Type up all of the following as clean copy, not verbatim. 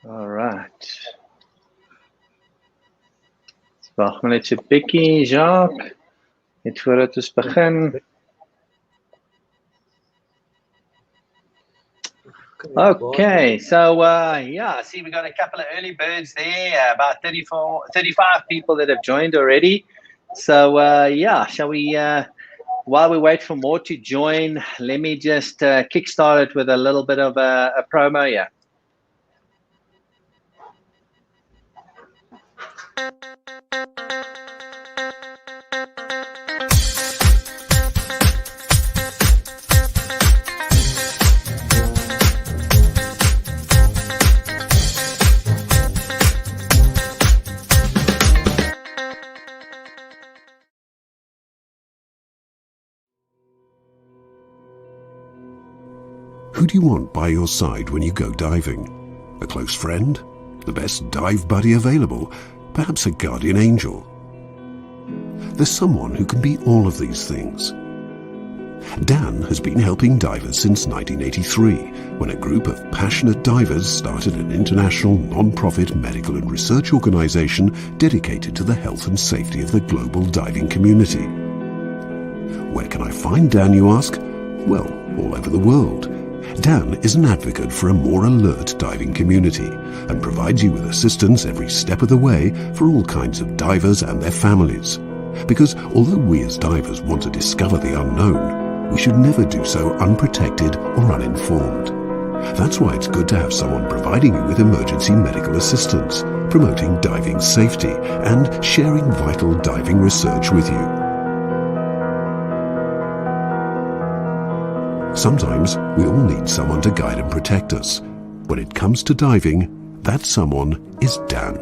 All right. Wag maar net 'n bietjie, Jacques, net voordat ons begin. Okay, so yeah, see, we got a couple of early birds there, about 35 people that have joined already. So yeah, shall we, while we wait for more to join, let me just kickstart it with a little bit of a promo here. Who do you want by your side when you go diving? A close friend? The best dive buddy available? Perhaps a guardian angel? There's someone who can be all of these things. Dan has been helping divers since 1983, when a group of passionate divers started an international non-profit medical and research organization dedicated to the health and safety of the global diving community. Where can I find Dan, you ask? Well, all over the world. Dan is an advocate for a more alert diving community and provides you with assistance every step of the way for all kinds of divers and their families. Because although we as divers want to discover the unknown, we should never do so unprotected or uninformed. That's why it's good to have someone providing you with emergency medical assistance, promoting diving safety, and sharing vital diving research with you. Sometimes we all need someone to guide and protect us. When it comes to diving, that someone is Dan.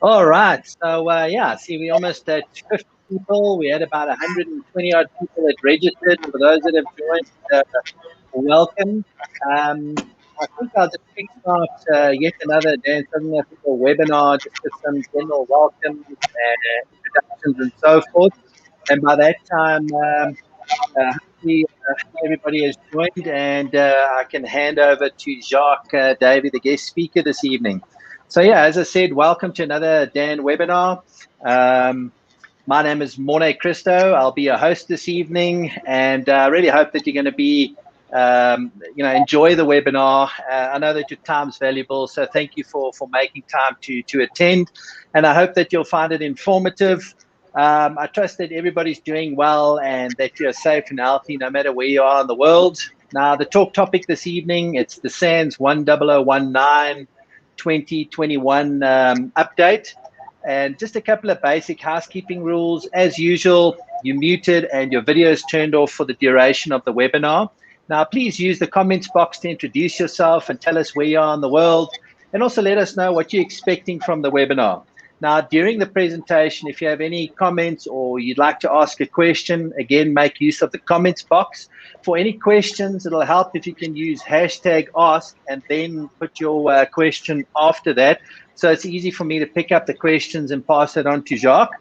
All right, so yeah, see, we almost at 50 people. We had about 120 odd people that registered. For those that have joined, welcome. I think I'll just kickstart yet another Dan Southern Africa webinar, just with some general welcome, introductions, and so forth. And by that time, hopefully everybody has joined, and I can hand over to Jacques Davey, the guest speaker this evening. So yeah, as I said, welcome to another Dan webinar. My name is Morne Christo. I'll be your host this evening, and I really hope that you're going to be enjoy the webinar. I know that your time's valuable, so thank you for making time to attend, and I hope that you'll find it informative. I trust that everybody's doing well and that you're safe and healthy no matter where you are in the world. Now, the talk topic this evening, it's the SANS 10019 2021 update, and just a couple of basic housekeeping rules. As usual, you're muted and your video is turned off for the duration of the webinar. Now, please use the comments box to introduce yourself and tell us where you are in the world, and also let us know what you're expecting from the webinar. Now, during the presentation, if you have any comments or you'd like to ask a question, again, make use of the comments box. For any questions, it'll help if you can use #ask and then put your question after that. So it's easy for me to pick up the questions and pass it on to Jacques.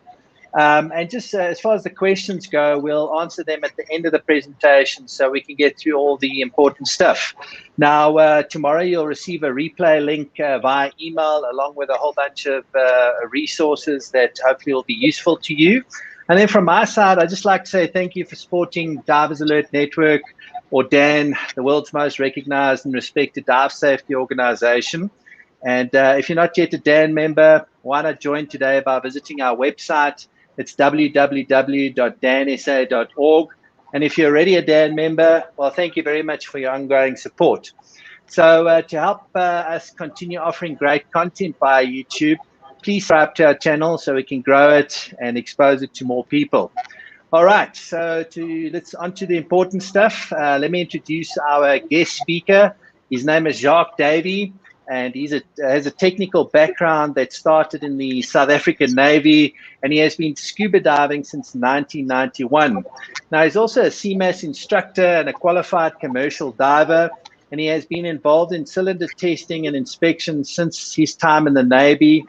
And just as far as the questions go, we'll answer them at the end of the presentation so we can get through all the important stuff. Now, tomorrow you'll receive a replay link via email, along with a whole bunch of resources that hopefully will be useful to you. And then from my side, I'd just like to say thank you for supporting Divers Alert Network, or DAN, the world's most recognized and respected dive safety organization. And if you're not yet a DAN member, why not join today by visiting our website? It's www.dansa.org. And if you're already a Dan member, well, thank you very much for your ongoing support. So to help us continue offering great content via YouTube, please subscribe to our channel so we can grow it and expose it to more people. All right, so let's on to the important stuff. Let me introduce our guest speaker. His name is Jacques Davey, and he has a technical background that started in the South African Navy, and he has been scuba diving since 1991. Now, he's also a CMAS instructor and a qualified commercial diver, and he has been involved in cylinder testing and inspection since his time in the Navy.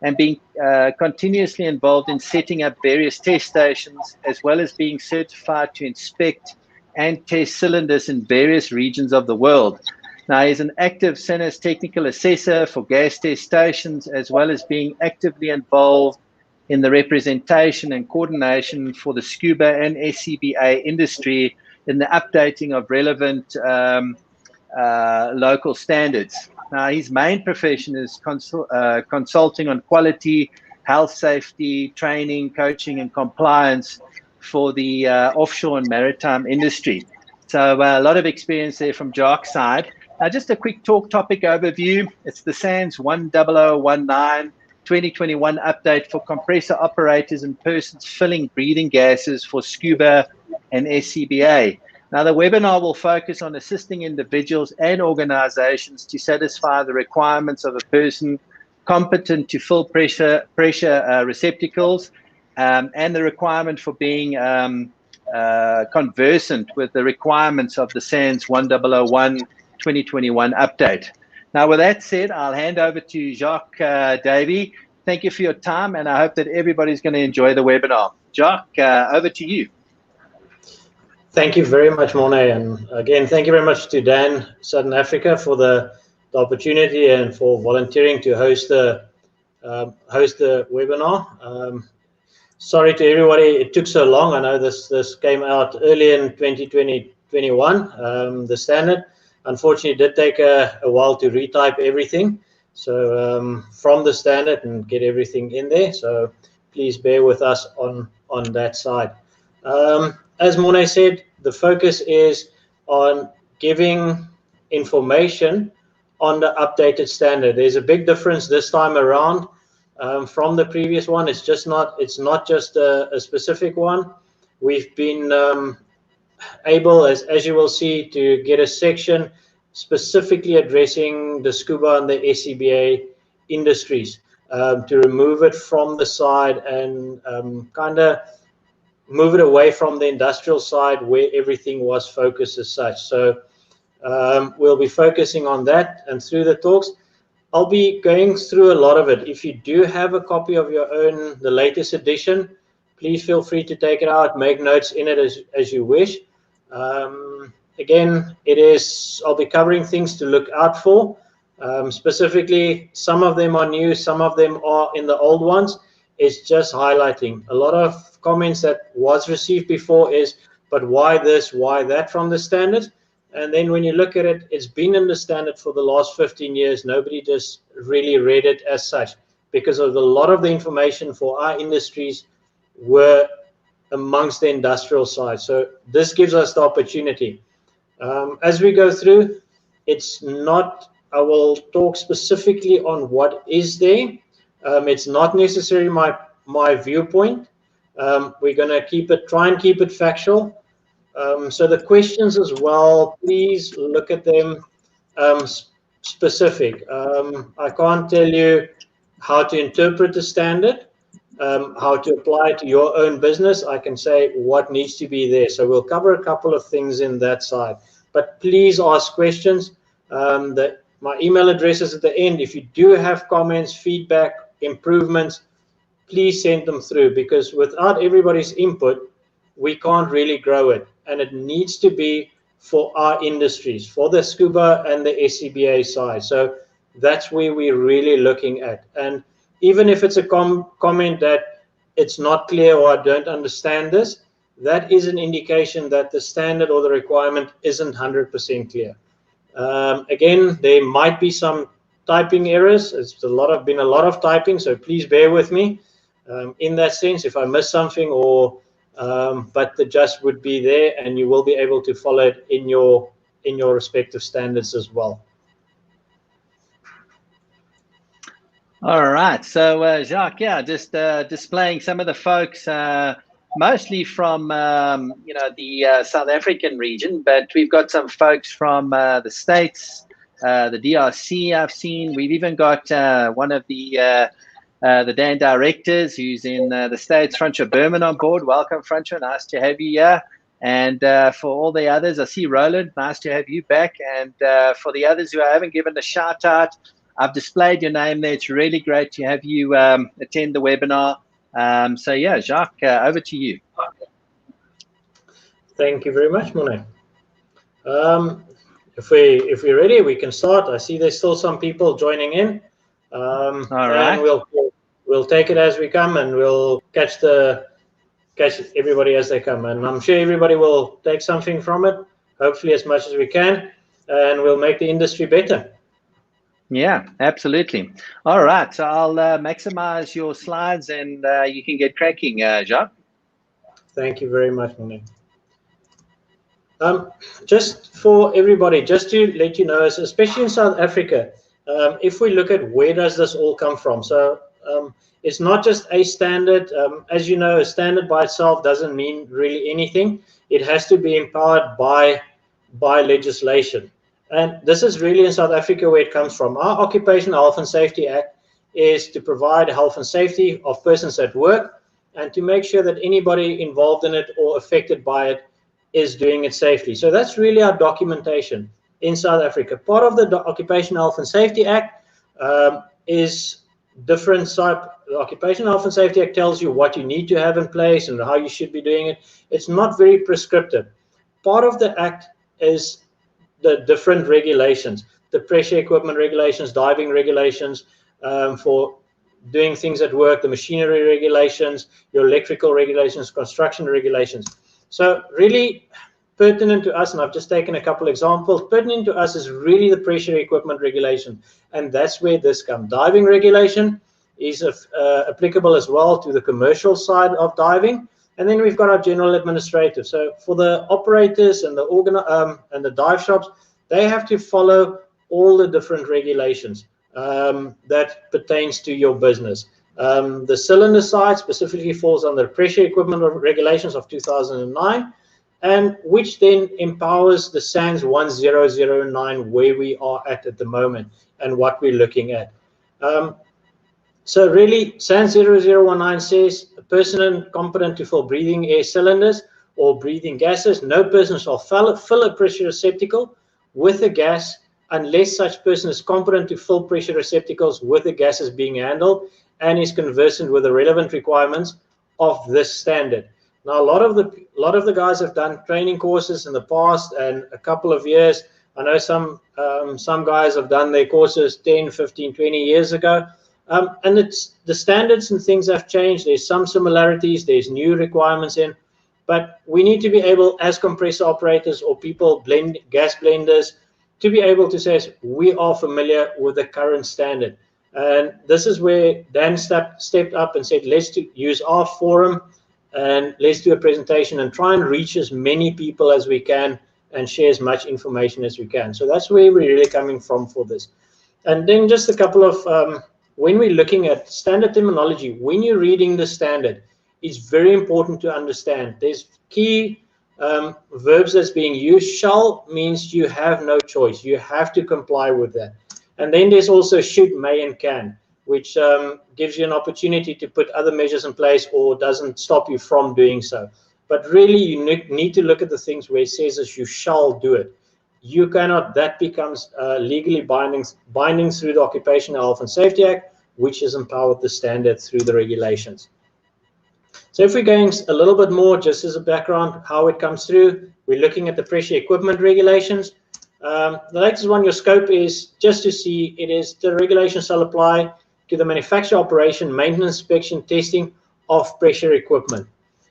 and being continuously involved in setting up various test stations, as well as being certified to inspect and test cylinders in various regions of the world. Now, he's an active SANS technical assessor for gas test stations, as well as being actively involved in the representation and coordination for the SCUBA and SCBA industry in the updating of relevant local standards. Now, his main profession is consulting on quality, health, safety, training, coaching, and compliance for the offshore and maritime industry. So a lot of experience there from Jock's side. Now, just a quick topic overview. It's the SANS 10019 2021 update for compressor operators and persons filling breathing gases for SCUBA and SCBA. Now, the webinar will focus on assisting individuals and organizations to satisfy the requirements of a person competent to fill pressure receptacles and the requirement for being conversant with the requirements of the SANS 1001 2021 update. Now, with that said, I'll hand over to Jacques Davey. Thank you for your time, and I hope that everybody's going to enjoy the webinar. Jacques, over to you. Thank you very much, Morné, and again, thank you very much to Dan, Southern Africa, for the opportunity and for volunteering to host the webinar. Sorry to everybody it took so long. I know this came out early in 2021, the standard. Unfortunately, it did take a while to retype everything, so from the standard and get everything in there. So please bear with us on that side. As Morné said, the focus is on giving information on the updated standard. There's a big difference this time around from the previous one. It's not just a specific one. We've been able, as you will see, to get a section specifically addressing the SCUBA and the SCBA industries, to remove it from the side and kind of move it away from the industrial side where everything was focused as such. So we'll be focusing on that, and through the talks I'll be going through a lot of it. If you do have a copy of your own, the latest edition, please feel free to take it out, make notes in it as you wish. Again, I'll be covering things to look out for. Specifically, some of them are new, some of them are in the old ones. It's just highlighting. A lot of comments that was received before is, but why this, why that from the standard? And then when you look at it, it's been in the standard for the last 15 years. Nobody just really read it as such, because of a lot of the information for our industries were amongst the industrial side. So this gives us the opportunity. As we go through, I will talk specifically on what is there. It's not necessarily my viewpoint. We're going to try and keep it factual. So the questions as well, please look at them specific. I can't tell you how to interpret the standard, how to apply it to your own business. I can say what needs to be there. So we'll cover a couple of things in that side. But please ask questions. My email address is at the end. If you do have comments, feedback, improvements, please send them through, because without everybody's input, we can't really grow it. And it needs to be for our industries, for the SCUBA and the SCBA side. So that's where we're really looking at. And even if it's a comment that it's not clear or I don't understand this, that is an indication that the standard or the requirement isn't 100% clear. Again, there might be some typing errors. It's been a lot of typing, so please bear with me in that sense if I miss something, or but the just would be there, and you will be able to follow it in your respective standards as well. All right, so Jacques, yeah, just displaying some of the folks, mostly from the South African region, but we've got some folks from the States, the DRC. I've seen. We've even got one of the Dan directors who's in the States, Francois Berman, on board. Welcome, Francois. Nice to have you here. And for all the others, I see Roland. Nice to have you back. And for the others who I haven't given a shout out, I've displayed your name there. It's really great to have you attend the webinar. So yeah, Jacques, over to you. Thank you very much, Monet. If we're ready, we can start. I see there's still some people joining in. All right. And we'll take it as we come, and we'll catch everybody as they come. And I'm sure everybody will take something from it, hopefully as much as we can, and we'll make the industry better. Yeah, absolutely. All right, so I'll maximize your slides, and you can get cracking, Jacques. Thank you very much, Monet. Just for everybody, just to let you know, especially in South Africa, if we look at where does this all come from, so it's not just a standard. As you know, a standard by itself doesn't mean really anything. It has to be empowered by legislation. And this is really in South Africa where it comes from. Our Occupational Health and Safety Act is to provide health and safety of persons at work, and to make sure that anybody involved in it or affected by it is doing it safely. So that's really our documentation in South Africa. Part of the Occupational Health and Safety Act is different type. The Occupational Health and Safety Act tells you what you need to have in place and how you should be doing it. It's not very prescriptive. Part of the act is the different regulations, the pressure equipment regulations, diving regulations, for doing things at work, the machinery regulations, your electrical regulations, construction regulations. So really pertinent to us, and I've just taken a couple examples, pertinent to us is really the pressure equipment regulation, and that's where this comes. Diving regulation is applicable as well to the commercial side of diving, and then we've got our general administrative. So for the operators and the dive shops, they have to follow all the different regulations that pertains to your business. The cylinder side specifically falls under pressure equipment regulations of 2009, and which then empowers the SANS 1009 where we are at the moment and what we're looking at. So really, SANS 0019 says a person competent to fill breathing air cylinders or breathing gases, no person shall fill a pressure receptacle with a gas unless such person is competent to fill pressure receptacles with the gases being handled and is conversant with the relevant requirements of this standard. Now, a lot of the guys have done training courses in the past, and a couple of years. I know some guys have done their courses 10, 15, 20 years ago. And it's the standards and things have changed. There's some similarities, there's new requirements in, but we need to be able, as compressor operators or people gas blenders, to be able to say we are familiar with the current standard. And this is where Dan stepped up and said, let's use our forum and let's do a presentation and try and reach as many people as we can and share as much information as we can. So that's where we're really coming from for this. And then just a couple of when we're looking at standard terminology, when you're reading the standard, it's very important to understand. There's key verbs that's being used. Shall means you have no choice. You have to comply with that. And then there's also should, may, and can, which gives you an opportunity to put other measures in place or doesn't stop you from doing so. But really, you need to look at the things where it says that you shall do it. You cannot, that becomes legally binding through the Occupational Health and Safety Act, which has empowered the standard through the regulations. So if we're going a little bit more, just as a background, how it comes through, we're looking at the pressure equipment regulations. The latest one, your scope is just to see it is the regulations shall apply to the manufacture, operation, maintenance, inspection, testing of pressure equipment.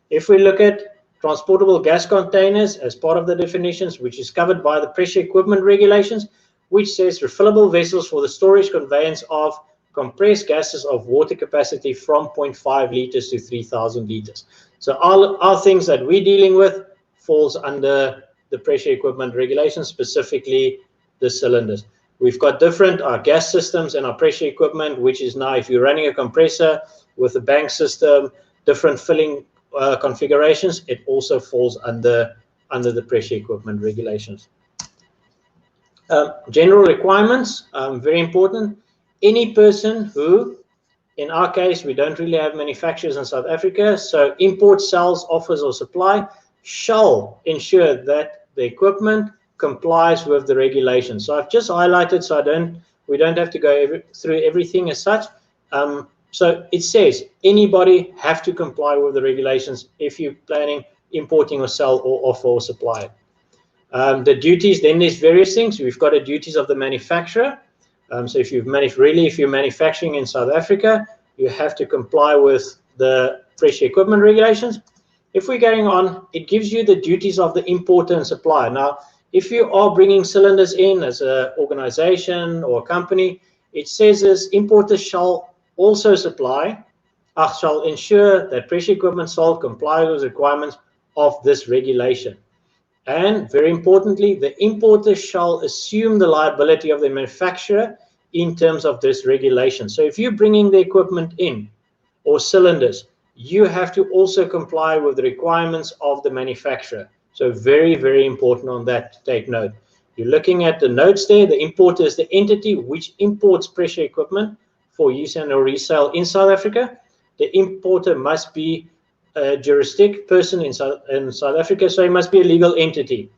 If we look at transportable gas containers as part of the definitions, which is covered by the pressure equipment regulations, which says refillable vessels for the storage conveyance of compressed gases of water capacity from 0.5 liters to 3,000 liters. So all things that we're dealing with falls under the pressure equipment regulations, specifically the cylinders. We've got different our gas systems and our pressure equipment, which is now if you're running a compressor with a bank system, different filling configurations, it also falls under the pressure equipment regulations. General requirements, very important. Any person who, in our case, we don't really have manufacturers in South Africa, so import, sells, offers, or supply shall ensure that the equipment complies with the regulations. So I've just highlighted so I don't We don't have to go through everything as such. So it says anybody have to comply with the regulations if you're planning importing or sell or offer or supply. The duties, then there's various things. We've got the duties of the manufacturer. So if you're manufacturing in South Africa, you have to comply with the fresh equipment regulations. If we're going on, it gives you the duties of the importer and supplier. Now, if you are bringing cylinders in as an organization or a company, it says as importers shall also shall ensure that fresh equipment sold complies with requirements of this regulation. And very importantly, the importer shall assume the liability of the manufacturer in terms of this regulation. So if you're bringing the equipment in or cylinders, you have to also comply with the requirements of the manufacturer. So very, very important on that to take note. You're looking at the notes there. The importer is the entity which imports pressure equipment for use and or resale in South Africa. The importer must be a juristic person in South Africa, so it must be a legal entity.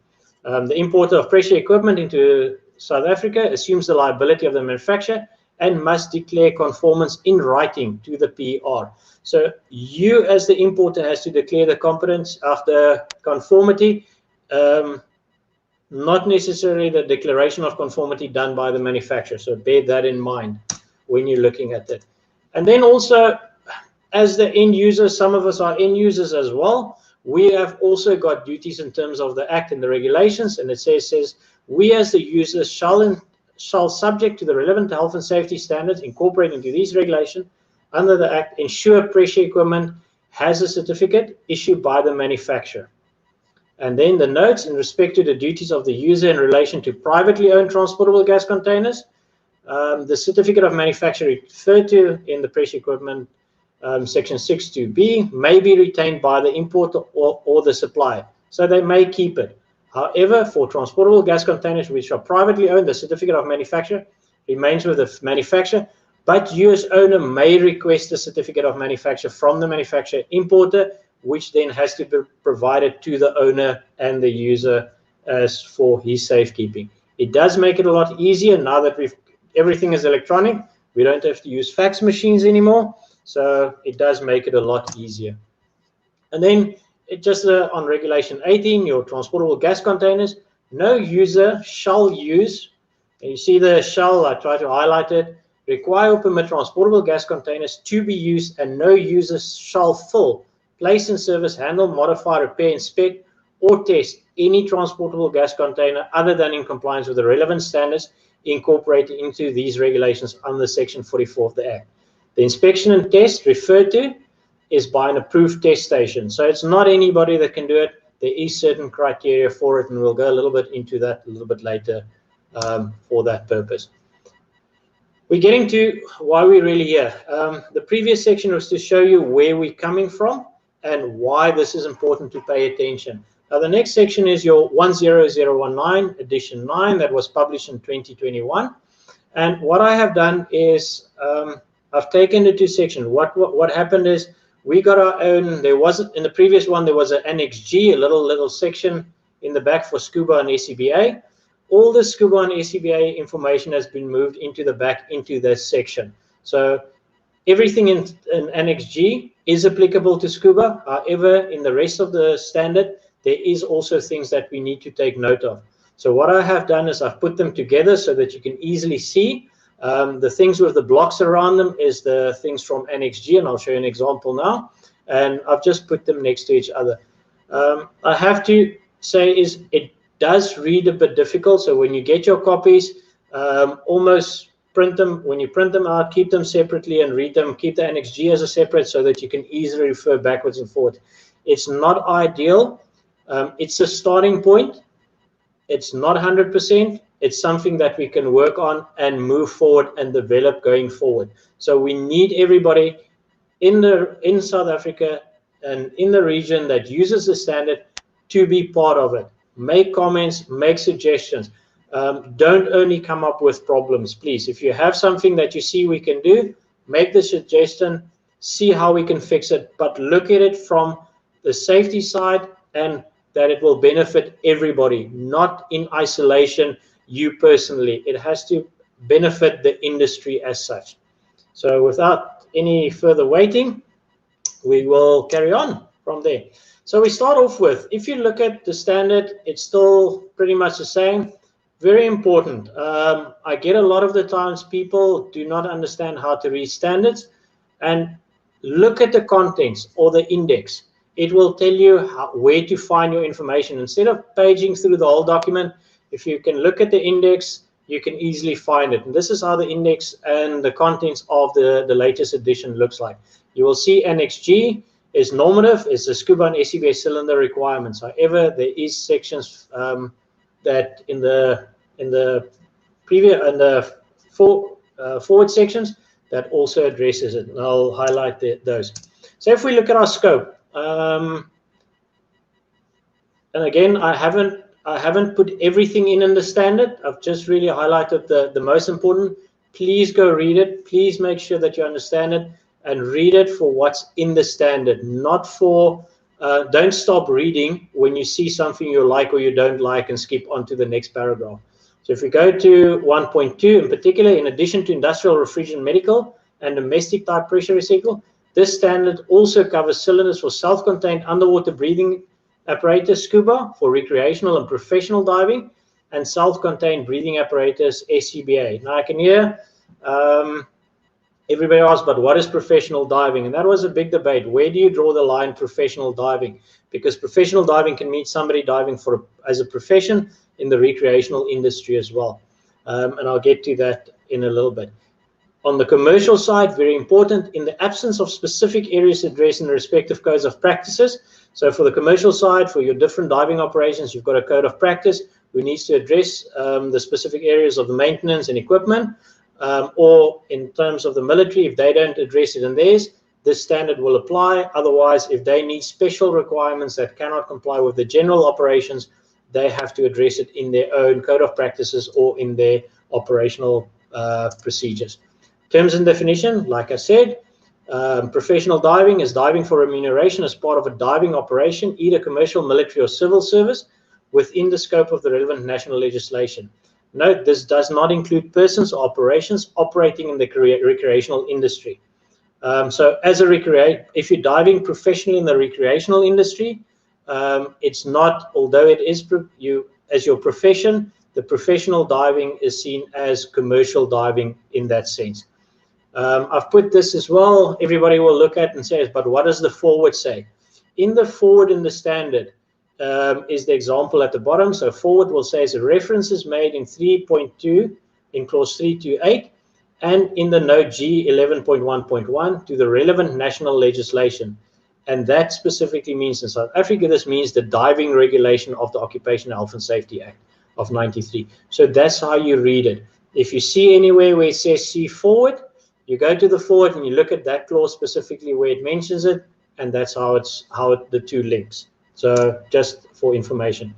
The importer of pressure equipment into South Africa assumes the liability of the manufacturer and must declare conformance in writing to the PR. So you as the importer has to declare the competence of the conformity, not necessarily the declaration of conformity done by the manufacturer. So bear that in mind when you're looking at it. And then also, as the end user, some of us are end users as well. We have also got duties in terms of the Act and the regulations, and it says we as the users shall subject to the relevant health and safety standards incorporated into these regulations under the Act, ensure pressure equipment has a certificate issued by the manufacturer. And then the notes in respect to the duties of the user in relation to privately owned transportable gas containers. The certificate of manufacture referred to in the pressure equipment section 6.2b may be retained by the importer or the supplier, so they may keep it. However, for transportable gas containers which are privately owned, the certificate of manufacture remains with the manufacturer, but US owner may request a certificate of manufacture from the manufacturer importer, which then has to be provided to the owner and the user as for his safekeeping. It does make it a lot easier now that everything is electronic. We don't have to use fax machines anymore. So it does make it a lot easier. And then on regulation 18, your transportable gas containers, no user shall use, and you see the shall, I try to highlight it, require or permit transportable gas containers to be used, and no user shall fill, place in service, handle, modify, repair, inspect, or test any transportable gas container other than in compliance with the relevant standards incorporated into these regulations under Section 44 of the Act. The inspection and test referred to is by an approved test station. So it's not anybody that can do it. There is certain criteria for it, and we'll go a little bit into that a little bit later for that purpose. We're getting to why we're really here. The previous section was to show you where we're coming from and why this is important to pay attention. Now, the next section is your 10019, edition 9, that was published in 2021. And what I have done is I've taken the two sections. What happened is we got our own. There wasn't in the previous one. There was an Annex G, a little section in the back for SCUBA and SCBA. All the SCUBA and SCBA information has been moved into the back into this section. So everything in Annex G is applicable to SCUBA. However, in the rest of the standard, there is also things that we need to take note of. So what I have done is I've put them together so that you can easily see. The things with the blocks around them is the things from Annex G, and I'll show you an example now. And I've just put them next to each other. I have to say is it does read a bit difficult. So when you get your copies, almost print them. When you print them out, keep them separately and read them. Keep the Annex G as a separate so that you can easily refer backwards and forwards. It's not ideal. It's a starting point. It's not 100%. It's something that we can work on and move forward and develop going forward. So we need everybody in South Africa and in the region that uses the standard to be part of it. Make comments, make suggestions. Don't only come up with problems, please. If you have something that you see we can do, make the suggestion, see how we can fix it, but look at it from the safety side and that it will benefit everybody, not in isolation, you personally. It has to benefit the industry as such. So without any further waiting, we will carry on from there. So we start off with, if you look at the standard, it's still pretty much the same. Very important. I get a lot of the times people do not understand how to read standards, and look at the contents or the index. It will tell you where to find your information. Instead of paging through the whole document, if you can look at the index, you can easily find it. And this is how the index and the contents of the latest edition looks like. You will see Annex G is normative, is the SCUBA and SCBA cylinder requirements. However, there is sections that in the previous and the forward sections that also addresses it. And I'll highlight those. So if we look at our scope, and again, I haven't put everything in the standard. I've just really highlighted the most important. Please go read it. Please make sure that you understand it and read it for what's in the standard, not for, don't stop reading when you see something you like or you don't like and skip on to the next paragraph. So if we go to 1.2 in particular, in addition to industrial, refrigerant, medical, and domestic type pressure recycle, this standard also covers cylinders for self-contained underwater breathing apparatus, SCUBA, for recreational and professional diving, and self-contained breathing apparatus, SCBA. Now I can hear everybody asks, but what is professional diving? And that was a big debate. Where do you draw the line professional diving? Because professional diving can mean somebody diving as a profession in the recreational industry as well. And I'll get to that in a little bit. On the commercial side, very important, in the absence of specific areas addressed in the respective codes of practices. So for the commercial side, for your different diving operations, you've got a code of practice who needs to address the specific areas of the maintenance and equipment, or in terms of the military, if they don't address it in theirs, this standard will apply. Otherwise, if they need special requirements that cannot comply with the general operations, they have to address it in their own code of practices or in their operational procedures. Terms and definition, like I said, professional diving is diving for remuneration as part of a diving operation, either commercial, military, or civil service, within the scope of the relevant national legislation. Note, this does not include persons or operations operating in the recreational industry. So as if you're diving professionally in the recreational industry, it's not, although it is as your profession, the professional diving is seen as commercial diving in that sense. I've put this as well. Everybody will look at and say, but what does the forward say? In the forward in the standard is the example at the bottom. So forward will say, a reference is made in 3.2 in clause 328 and in the note G 11.1.1 to the relevant national legislation. And that specifically means in South Africa, this means the diving regulation of the Occupational Health and Safety Act of 93. So that's how you read it. If you see anywhere where it says see forward, you go to the forward and you look at that clause specifically where it mentions it, and that's how the two links. So just for information.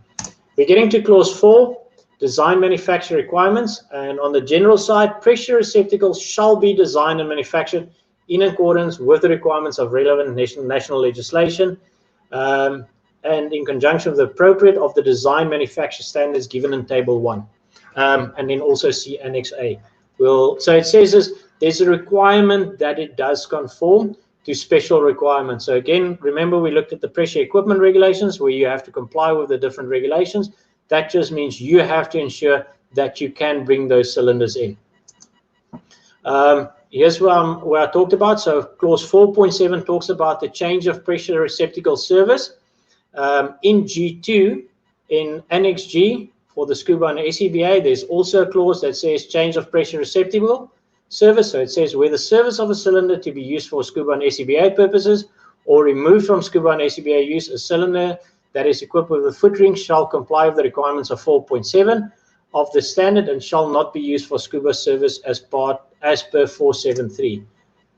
We're getting to clause 4, design manufacture requirements. And on the general side, pressure receptacles shall be designed and manufactured in accordance with the requirements of relevant national legislation, and in conjunction with the appropriate of the design manufacture standards given in Table 1. And then also see Annex A. So it says there's a requirement that it does conform to special requirements. So again, remember we looked at the pressure equipment regulations where you have to comply with the different regulations. That just means you have to ensure that you can bring those cylinders in. Here's where I talked about. So clause 4.7 talks about the change of pressure receptacle service. In G2, in Annex G for the SCUBA and SCBA, there's also a clause that says change of pressure receptacle service. So it says where the service of a cylinder to be used for SCUBA and SCBA purposes or removed from SCUBA and SCBA use, a cylinder that is equipped with a foot ring shall comply with the requirements of 4.7 of the standard and shall not be used for SCUBA service as per 473.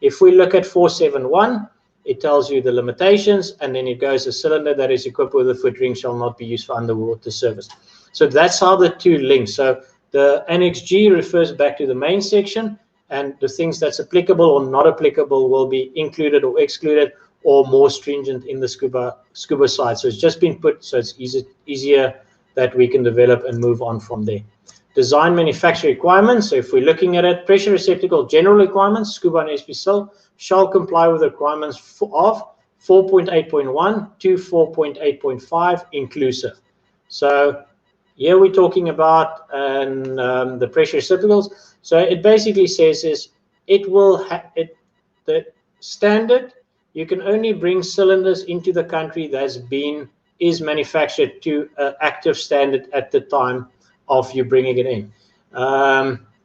If we look at 471, it tells you the limitations, and then it goes, a cylinder that is equipped with a foot ring shall not be used for underwater service. So that's how the two link. So the Annex G refers back to the main section, and the things that's applicable or not applicable will be included or excluded or more stringent in the SCUBA side. So it's just been put so it's easier that we can develop and move on from there. Design manufacturer requirements. So if we're looking at it, pressure receptacle general requirements, SCUBA and SCBA shall comply with the requirements of 4.8.1 to 4.8.5 inclusive. So here we're talking about the pressure receptacles. So it basically says is it will the standard, you can only bring cylinders into the country is manufactured to an active standard at the time of you bringing it in.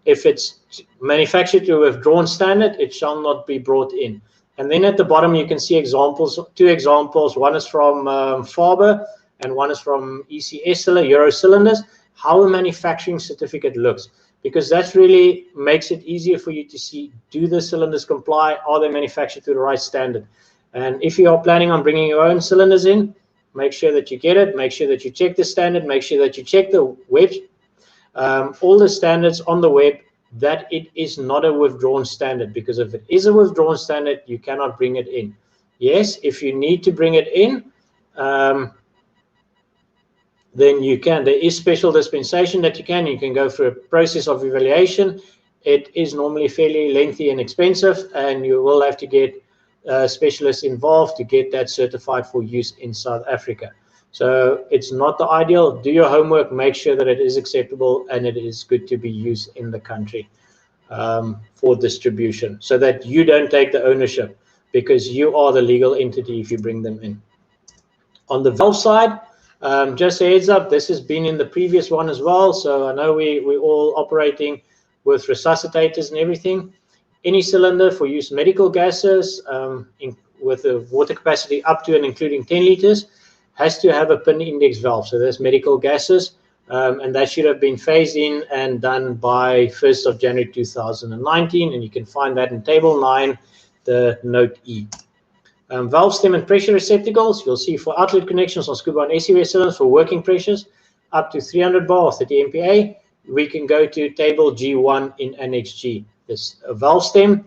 If it's manufactured to a withdrawn standard, it shall not be brought in. And then at the bottom you can see examples, two examples. One is from Faber and one is from ECS Euro cylinders, how a manufacturing certificate looks, because that really makes it easier for you to see, do the cylinders comply, are they manufactured to the right standard? And if you are planning on bringing your own cylinders in, make sure that you get it, make sure that you check the standard, make sure that you check the web, all the standards on the web, that it is not a withdrawn standard, because if it is a withdrawn standard, you cannot bring it in. Yes, if you need to bring it in, then you can. There is special dispensation that you can go through a process of evaluation. It is normally fairly lengthy and expensive, and you will have to get specialists involved to get that certified for use in South Africa. So it's not the ideal. Do your homework, make sure that it is acceptable and it is good to be used in the country for distribution, so that you don't take the ownership, because you are the legal entity if you bring them in. On the valve side, just a heads up, this has been in the previous one as well. So I know we're all operating with resuscitators and everything. Any cylinder for use medical gases with a water capacity up to and including 10 liters has to have a pin index valve. So there's medical gases, and that should have been phased in and done by 1st of January 2019, and you can find that in Table 9, the Note E. Valve stem and pressure receptacles, you'll see for outlet connections on SCUBA and SCBA cylinders for working pressures up to 300 bar or 30 MPa, we can go to Table G1 in Annex G. This valve stem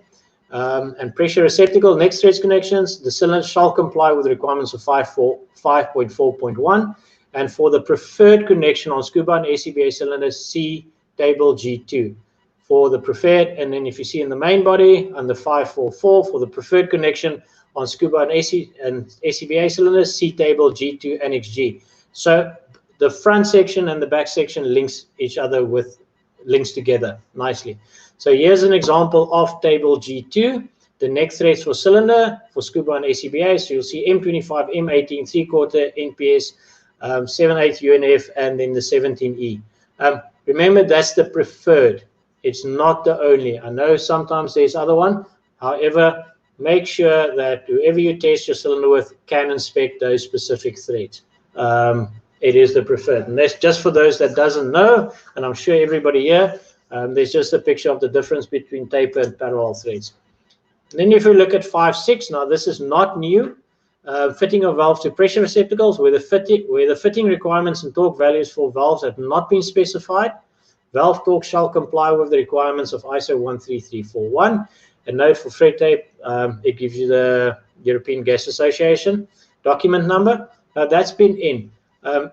and pressure receptacle next threads connections, the cylinder shall comply with the requirements of 5.4.1, and for the preferred connection on SCUBA and SCBA cylinders, see Table G2 for the preferred. And then if you see in the main body under 5.4.4 for the preferred connection on SCUBA and SCBA cylinders, see Table G2 Annex G. So the front section and the back section links together nicely. So here's an example of Table G2, the neck threads for cylinder for SCUBA and SCBA. So you'll see M25, M18, 3/4 NPS, 7/8 UNF, and then the 17E. Remember, that's the preferred. It's not the only. I know sometimes there's other one. However, make sure that whoever you test your cylinder with can inspect those specific threads. It is the preferred. And that's just for those that doesn't know, and I'm sure everybody here, there's just a picture of the difference between taper and parallel threads. And then if we look at 5.6, now this is not new. Fitting of valves to pressure receptacles, where the fitting requirements and torque values for valves have not been specified, valve torque shall comply with the requirements of ISO 13341. A note for thread tape, it gives you the European Gas Association document number. That's been in.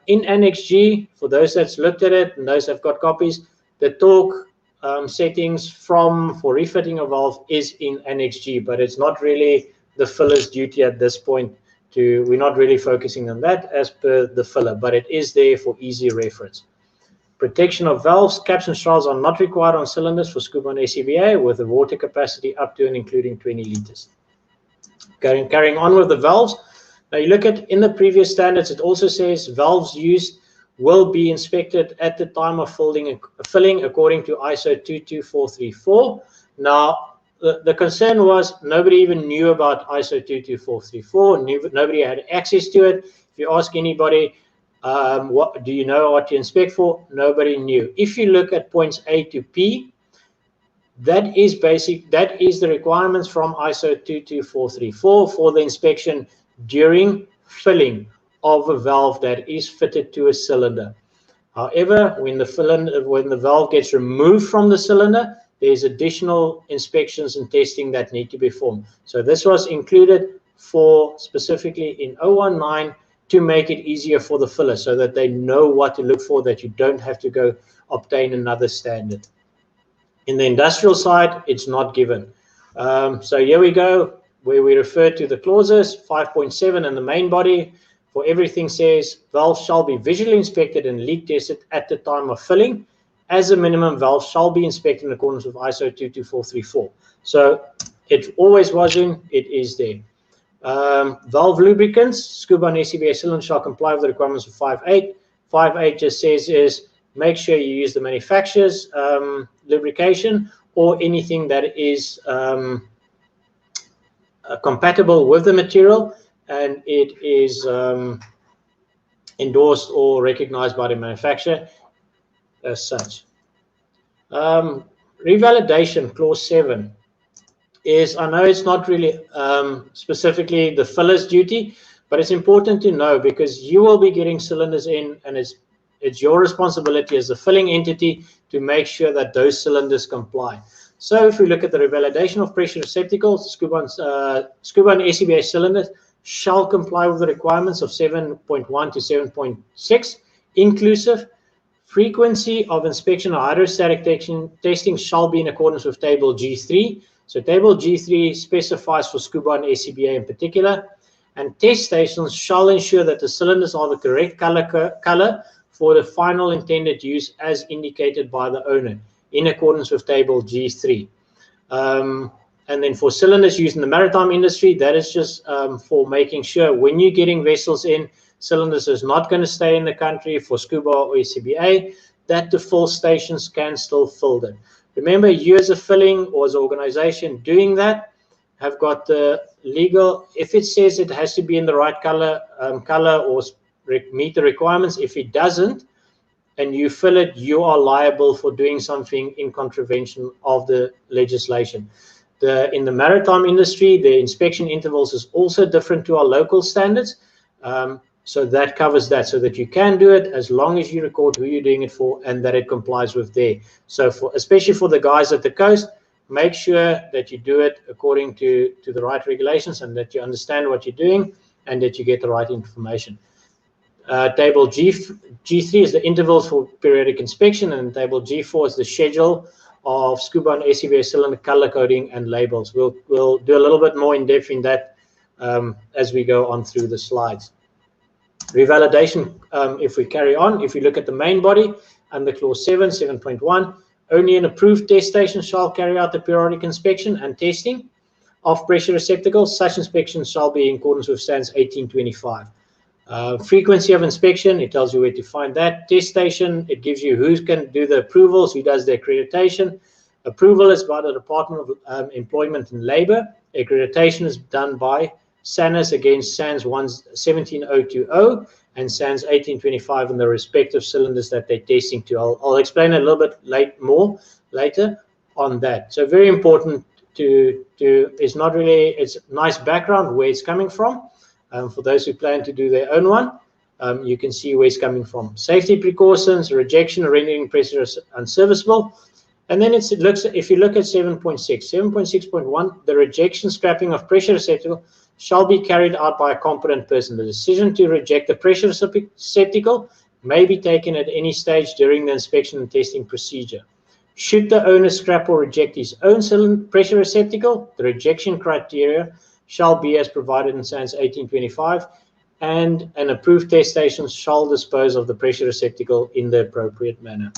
In Annex G, for those that's looked at it and those that have got copies, the torque settings for refitting a valve is in Annex G, but it's not really the filler's duty at this point. We're not really focusing on that as per the filler, but it is there for easy reference. Protection of valves, caps and straws are not required on cylinders for SCUBA and SCBA with a water capacity up to and including 20 liters. Carrying on with the valves. Now you look at in the previous standards, it also says valves used will be inspected at the time of filling according to ISO 22434. Now the concern was nobody even knew about ISO 22434. Nobody had access to it. If you ask anybody, what do you know what to inspect for? Nobody knew. If you look at points A to P, that is basic. That is the requirements from ISO 22434 for the inspection during filling of a valve that is fitted to a cylinder. However, when the valve gets removed from the cylinder, there's additional inspections and testing that need to be performed. So this was included for specifically in 019 to make it easier for the filler, so that they know what to look for, that you don't have to go obtain another standard. In the industrial side, it's not given. So here we go, where we refer to the clauses. 5.7 in the main body for everything says valves shall be visually inspected and leak tested at the time of filling. As a minimum, valves shall be inspected in accordance with ISO 22434. So it always was in, it is there. Valve lubricants, SCUBA and SCBA cylinders shall comply with the requirements of 5.8. 5.8 just says is make sure you use the manufacturer's lubrication or anything that is compatible with the material, and it is endorsed or recognized by the manufacturer as such. Revalidation, clause 7, is, I know it's not really specifically the filler's duty, but it's important to know because you will be getting cylinders in, and it's your responsibility as the filling entity to make sure that those cylinders comply. So if we look at the revalidation of pressure receptacles, SCUBA and SCBA cylinders shall comply with the requirements of 7.1 to 7.6 inclusive. Frequency of inspection or hydrostatic testing shall be in accordance with table G3. So table G3 specifies for SCUBA and SCBA in particular, and test stations shall ensure that the cylinders are the correct color for the final intended use as indicated by the owner in accordance with table G3. And then for cylinders used in the maritime industry, that is just for making sure when you're getting vessels in, cylinders is not going to stay in the country for SCUBA or SCBA, that the fill stations can still fill them. Remember, you as a filling or as an organization doing that have got the legal, if it says it has to be in the right color or meet the requirements, if it doesn't, and you fill it, you are liable for doing something in contravention of the legislation. In the maritime industry, the inspection intervals is also different to our local standards. So that covers that, so that you can do it as long as you record who you're doing it for and that it complies with there. So especially for the guys at the coast, make sure that you do it according to the right regulations and that you understand what you're doing and that you get the right information. Table G3 is the intervals for periodic inspection, and table G4 is the schedule of SCUBA and SCBA cylinder color coding and labels. We'll do a little bit more in depth in that as we go on through the slides. Revalidation, if we carry on, if you look at the main body under clause 7.1, only an approved test station shall carry out the periodic inspection and testing of pressure receptacles. Such inspections shall be in accordance with SANS 1825. Frequency of inspection, it tells you where to find that. Test station, it gives you who can do the approvals, who does the accreditation. Approval is by the Department of Employment and Labor. Accreditation is done by SANS against SANS 17020 and SANS 1825 in the respective cylinders that they're testing to. I'll explain a little bit more later on that. So very important it's not really, it's a nice background where it's coming from. For those who plan to do their own one, you can see where it's coming from. Safety precautions, rejection, rendering pressure unserviceable. And then if you look at 7.6.1, the rejection scrapping of pressure receptacle shall be carried out by a competent person. The decision to reject the pressure receptacle may be taken at any stage during the inspection and testing procedure. Should the owner scrap or reject his own pressure receptacle, the rejection criteria shall be as provided in SANS 1825, and an approved test station shall dispose of the pressure receptacle in the appropriate manner.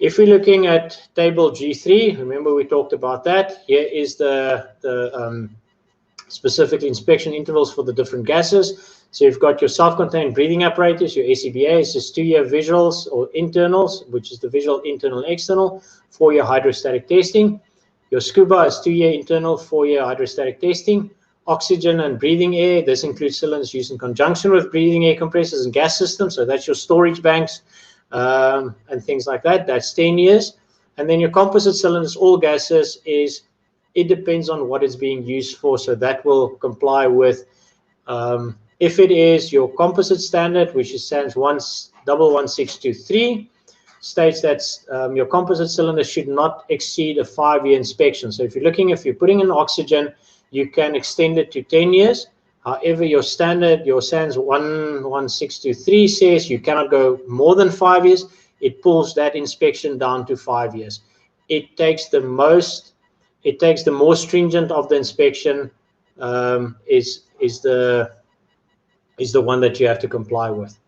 If we're looking at table G3, remember we talked about that. Here is the specific inspection intervals for the different gases. So you've got your self-contained breathing apparatus, your SCBA, it's just 2-year visuals or internals, which is the visual internal and external, 4-year hydrostatic testing. Your SCUBA is 2-year internal, 4-year hydrostatic testing. Oxygen and breathing air, this includes cylinders used in conjunction with breathing air compressors and gas systems. So that's your storage banks and things like that. That's 10 years. And then your composite cylinders, all gases, it depends on what it's being used for. So that will comply with, if it is your composite standard, which is SANS 11623, states that your composite cylinder should not exceed a 5-year inspection. So if you're putting in oxygen, you can extend it to 10 years. However, your standard, your SANS 11623 says you cannot go more than 5 years. it pulls that inspection down to 5 years. It takes the more stringent of the inspection is the one that you have to comply with.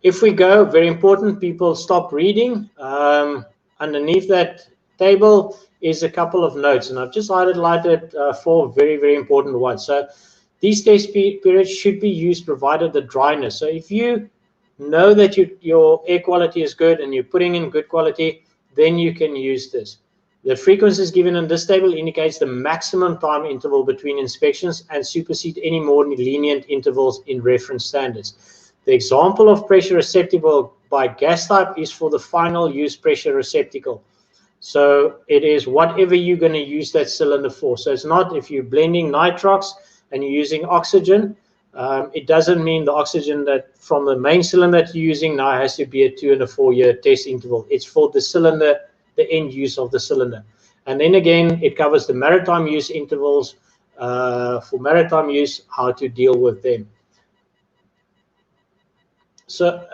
If we go, very important, people stop reading. Underneath that table is a couple of notes, and I've just highlighted 4 very, very important ones. So these test periods should be used provided the dryness. So if you know that your air quality is good and you're putting in good quality, then you can use this. The frequencies given in this table indicates the maximum time interval between inspections and supersede any more lenient intervals in reference standards. The example of pressure receptacle by gas type is for the final use pressure receptacle. So it is whatever you're going to use that cylinder for. So it's not if you're blending nitrox and you're using oxygen, it doesn't mean the oxygen that from the main cylinder that you're using now has to be a 2 and a 4 year test interval. It's for the cylinder, the end use of the cylinder. And then again, it covers the maritime use intervals for maritime use, how to deal with them. So,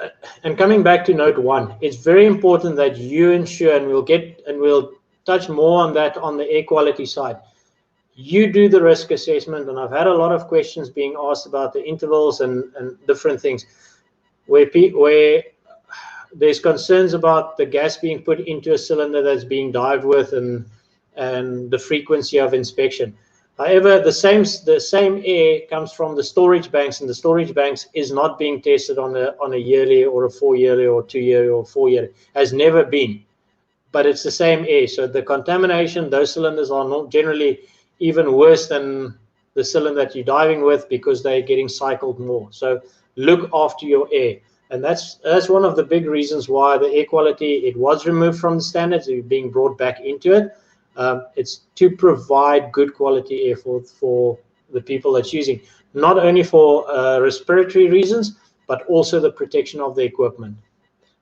and coming back to note 1, it's very important that you ensure, and we'll touch more on that on the air quality side. You do the risk assessment, and I've had a lot of questions being asked about the intervals and different things where there's concerns about the gas being put into a cylinder that's being dived with and the frequency of inspection. However, the same air comes from the storage banks, and the storage banks is not being tested on a yearly or a 4 yearly or 2 year or 4 year. Has never been, but it's the same air. So the contamination, those cylinders are not generally even worse than the cylinder that you're diving with because they're getting cycled more. So look after your air. And that's one of the big reasons why the air quality, it was removed from the standards, it's being brought back into it. It's to provide good quality air for the people that's using, not only for respiratory reasons, but also the protection of the equipment.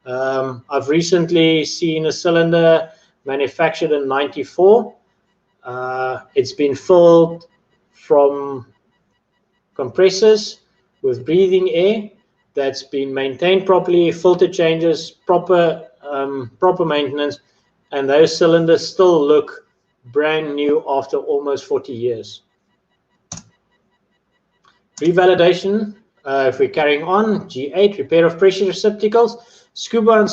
I've recently seen a cylinder manufactured in '94. It's been filled from compressors with breathing air that's been maintained properly, filter changes, proper maintenance, and those cylinders still look brand new after almost 40 years. Revalidation, if we're carrying on, G8, repair of pressure receptacles. SCUBA and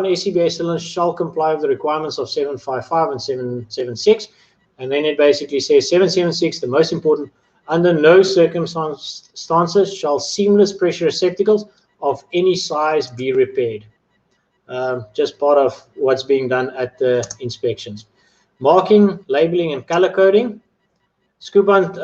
SCBA cylinders shall comply with the requirements of 755 and 776. And then it basically says 776, the most important, under no circumstances shall seamless pressure receptacles of any size be repaired. Just part of what's being done at the inspections. Marking, labeling, and color coding. SCUBA and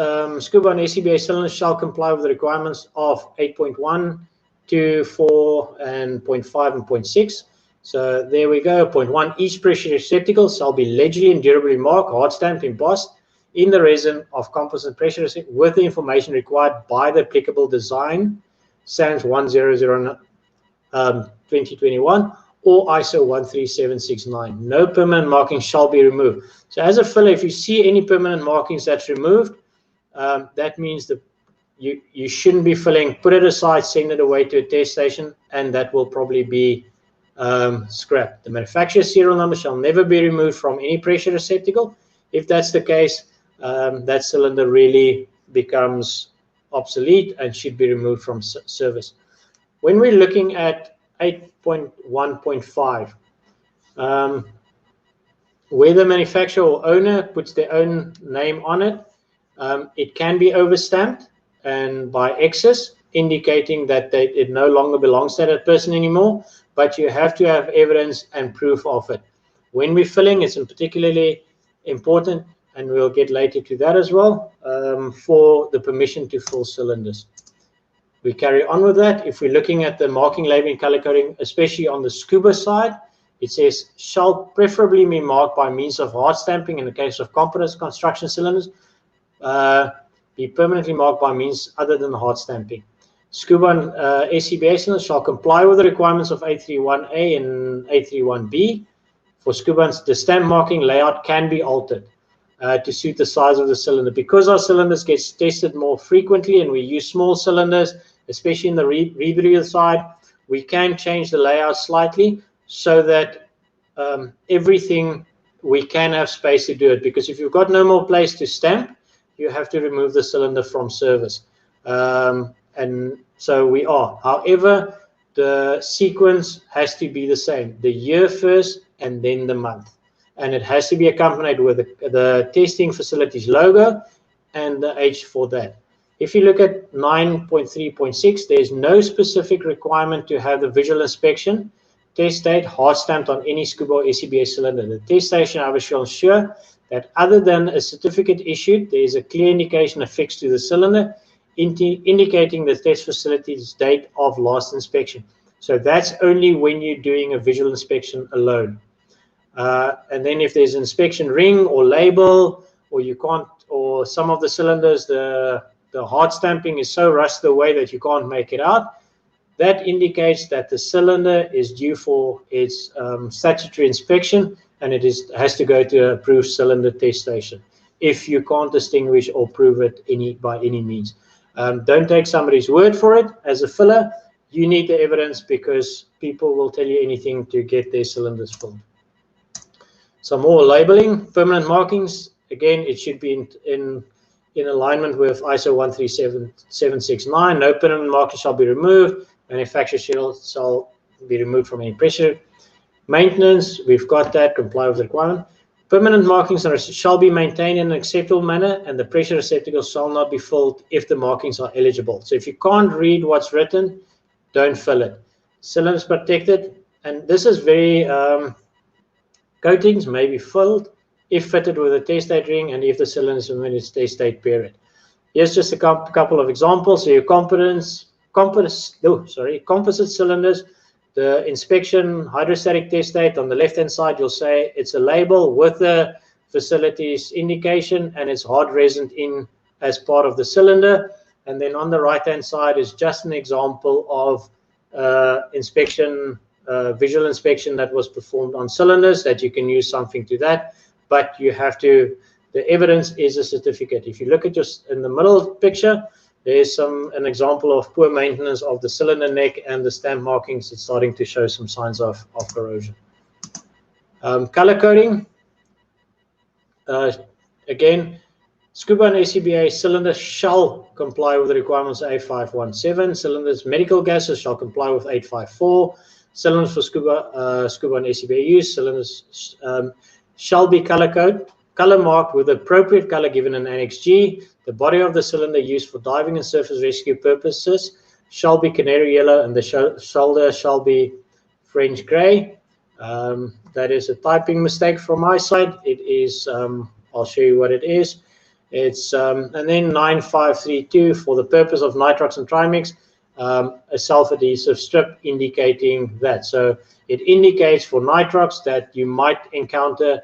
SCBA cylinders shall comply with the requirements of 8.1, 2, 4, and 0.5 and 0.6. So there we go. 0.1, each pressure receptacle shall be legibly and durably marked, hard stamped, embossed in the resin of composite pressure with the information required by the applicable design, SANS 100 2021 or ISO 13769. No permanent markings shall be removed. So as a filler, if you see any permanent markings that's removed, that means that you shouldn't be filling. Put it aside, send it away to a test station, and that will probably be scrapped. The manufacturer's serial number shall never be removed from any pressure receptacle. If that's the case, that cylinder really becomes obsolete and should be removed from service. When we're looking at 8.1.5, where the manufacturer or owner puts their own name on it, it can be overstamped and by excess, indicating that it no longer belongs to that person anymore, but you have to have evidence and proof of it. When we're filling, it's particularly important, and we'll get later to that as well, for the permission to fill cylinders. We carry on with that. If we're looking at the marking, labeling, color coding, especially on the SCUBA side, it says shall preferably be marked by means of hard stamping in the case of composite construction cylinders, be permanently marked by means other than hard stamping. SCUBA and SCBA cylinders shall comply with the requirements of 831A and 831B. For SCUBA, the stamp marking layout can be altered to suit the size of the cylinder. Because our cylinders get tested more frequently and we use small cylinders, especially in the rebreather side, we can change the layout slightly so that everything, we can have space to do it, because if you've got no more place to stamp, you have to remove the cylinder from service. And so we are. However, the sequence has to be the same, the year first and then the month. And it has to be accompanied with the testing facilities logo and the age for that. If you look at 9.3.6, there's no specific requirement to have the visual inspection test date hard stamped on any SCUBA or SCBA cylinder. The test station, however, shall ensure that other than a certificate issued, there is a clear indication affixed to the cylinder indicating the test facility's date of last inspection. So that's only when you're doing a visual inspection alone. And then if there's an inspection ring or label, or you can't, or some of the cylinders, the hard stamping is so rusted away that you can't make it out, that indicates that the cylinder is due for its statutory inspection, and it has to go to an approved cylinder test station if you can't distinguish or prove it by any means. Don't take somebody's word for it. As a filler, you need the evidence, because people will tell you anything to get their cylinders filled. Some more labeling, permanent markings. Again, it should be in alignment with ISO 13769. No permanent marking shall be removed. Manufacturer shall be removed from any pressure. Maintenance, we've got that, comply with the requirement. Permanent markings shall be maintained in an acceptable manner, and the pressure receptacles shall not be filled if the markings are eligible. So if you can't read what's written, don't fill it. Cylinders protected, and this is very, coatings may be filled if fitted with a test date ring and if the cylinder is within its test date period. Here's just a couple of examples. So your composite cylinders, the inspection hydrostatic test date on the left-hand side, you'll say it's a label with the facility's indication, and it's hard resined in as part of the cylinder. And then on the right-hand side is just an example of inspection, visual inspection that was performed on cylinders, that you can use something to that, but you have to, the evidence is a certificate. If you look at just in the middle picture, there's an example of poor maintenance of the cylinder neck, and the stamp markings. It's starting to show some signs of corrosion. Color coding. Again, SCUBA and SCBA cylinders shall comply with the requirements of 8517. Cylinders medical gases shall comply with 854. Cylinders for SCUBA and SCBA use, cylinders shall be color marked with the appropriate color given in Annex G. The body of the cylinder used for diving and surface rescue purposes shall be canary yellow, and the shoulder shall be French gray. That is a typing mistake from my side. It is, I'll show you what it is. It's, and then 9532 for the purpose of nitrox and trimix, a self-adhesive strip indicating that. So it indicates for nitrox that you might encounter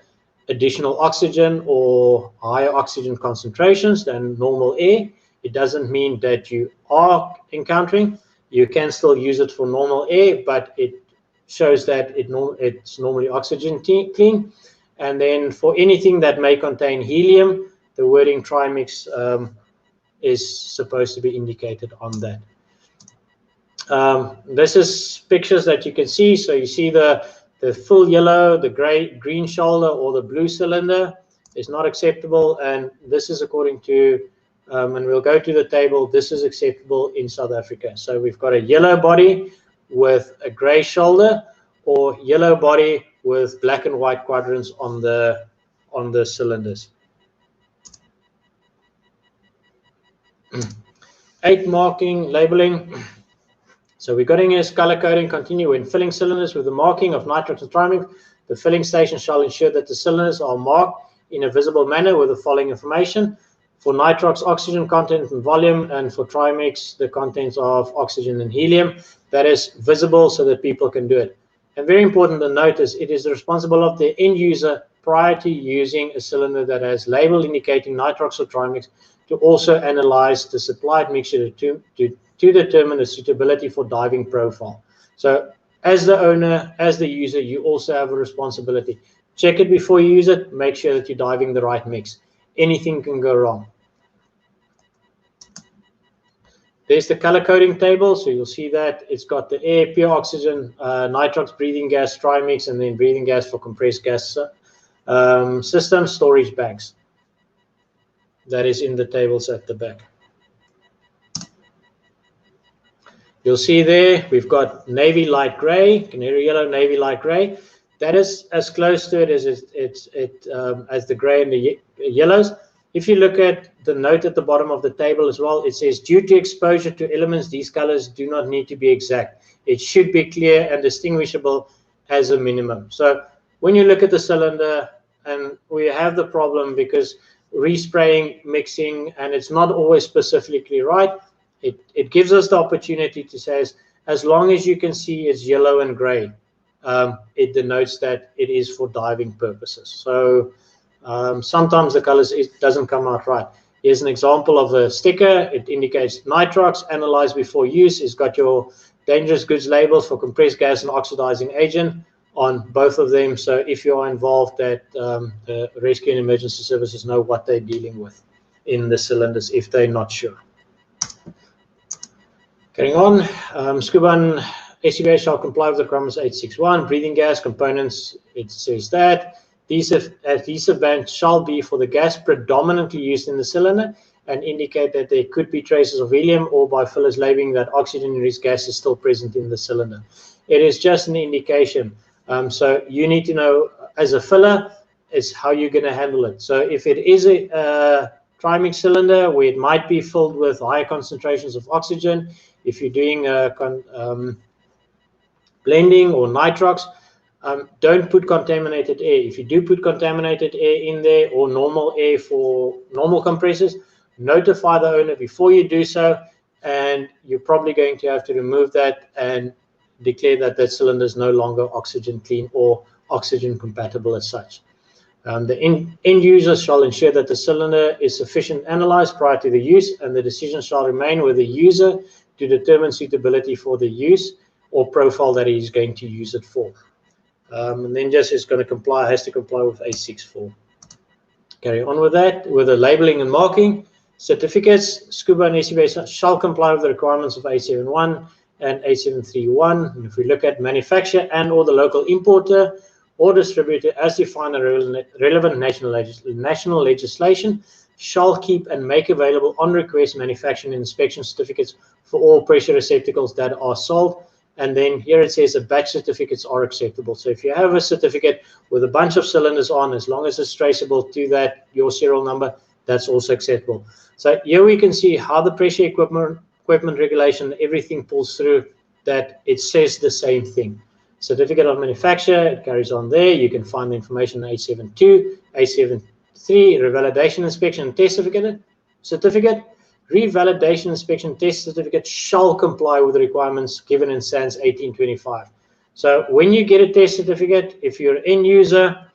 additional oxygen or higher oxygen concentrations than normal air. It doesn't mean that you are encountering. You can still use it for normal air, but it shows that it's normally oxygen clean. And then for anything that may contain helium, the wording trimix is supposed to be indicated on that. This is pictures that you can see. So you see the full yellow, the green shoulder, or the blue cylinder is not acceptable. And this is according to, and we'll go to the table, this is acceptable in South Africa. So we've got a yellow body with a gray shoulder, or yellow body with black and white quadrants on the cylinders. 8 marking, labeling. So we're going to color coding continue when filling cylinders with the marking of nitrox and trimix. The filling station shall ensure that the cylinders are marked in a visible manner with the following information. For nitrox, oxygen content and volume, and for trimix, the contents of oxygen and helium. That is visible so that people can do it. And very important to notice, it is the responsibility of the end user prior to using a cylinder that has label indicating nitrox or trimix to also analyze the supplied mixture to determine the suitability for diving profile. So as the owner, as the user, you also have a responsibility. Check it before you use it. Make sure that you're diving the right mix. Anything can go wrong. There's the color coding table. So you'll see that it's got the air, pure oxygen, nitrox, breathing gas, trimix, and then breathing gas for compressed gas system, storage banks. That is in the tables at the back. You'll see there we've got navy light gray, canary yellow, navy light gray. That is as close to it as as the gray and the yellows. If you look at the note at the bottom of the table as well, it says due to exposure to elements, these colors do not need to be exact. It should be clear and distinguishable as a minimum. So when you look at the cylinder, and we have the problem because respraying, mixing, and it's not always specifically right. It gives us the opportunity to say, as long as you can see it's yellow and gray, it denotes that it is for diving purposes. So sometimes the colors, it doesn't come out right. Here's an example of a sticker. It indicates nitrox, analyze before use. It's got your dangerous goods labels for compressed gas and oxidizing agent on both of them. So if you are involved, that the rescue and emergency services know what they're dealing with in the cylinders if they're not sure. Carrying on, SCUBA and SCBA shall comply with the requirements 861. Breathing gas components, it says that these adhesive bands shall be for the gas predominantly used in the cylinder and indicate that there could be traces of helium, or by fillers labeling that oxygen-rich gas is still present in the cylinder. It is just an indication. So you need to know, as a filler, is how you're going to handle it. So if it is a trimix cylinder where it might be filled with higher concentrations of oxygen, if you're doing blending or nitrox, don't put contaminated air. If you do put contaminated air in there, or normal air for normal compressors, notify the owner before you do so, and you're probably going to have to remove that and declare that that cylinder is no longer oxygen clean or oxygen compatible as such. The end user shall ensure that the cylinder is sufficiently analyzed prior to the use, and the decision shall remain with the user to determine suitability for the use or profile that he's going to use it for. And then just is going to comply, has to comply with 864. Carry on with that, with the labeling and marking. Certificates, SCUBA and SCBA shall comply with the requirements of 871 and 8731. And if we look at manufacturer and or the local importer or distributor as defined in relevant national legislation, shall keep and make available on request manufacturing and inspection certificates for all pressure receptacles that are sold. And then here it says that batch certificates are acceptable. So if you have a certificate with a bunch of cylinders on, as long as it's traceable to that, your serial number, that's also acceptable. So here we can see how the pressure equipment regulation, everything pulls through, that it says the same thing. Certificate of manufacture, it carries on there. You can find the information in 872, 873, revalidation inspection and test certificate. Revalidation inspection test certificate shall comply with the requirements given in SANS 1825. So when you get a test certificate, if you're an end user,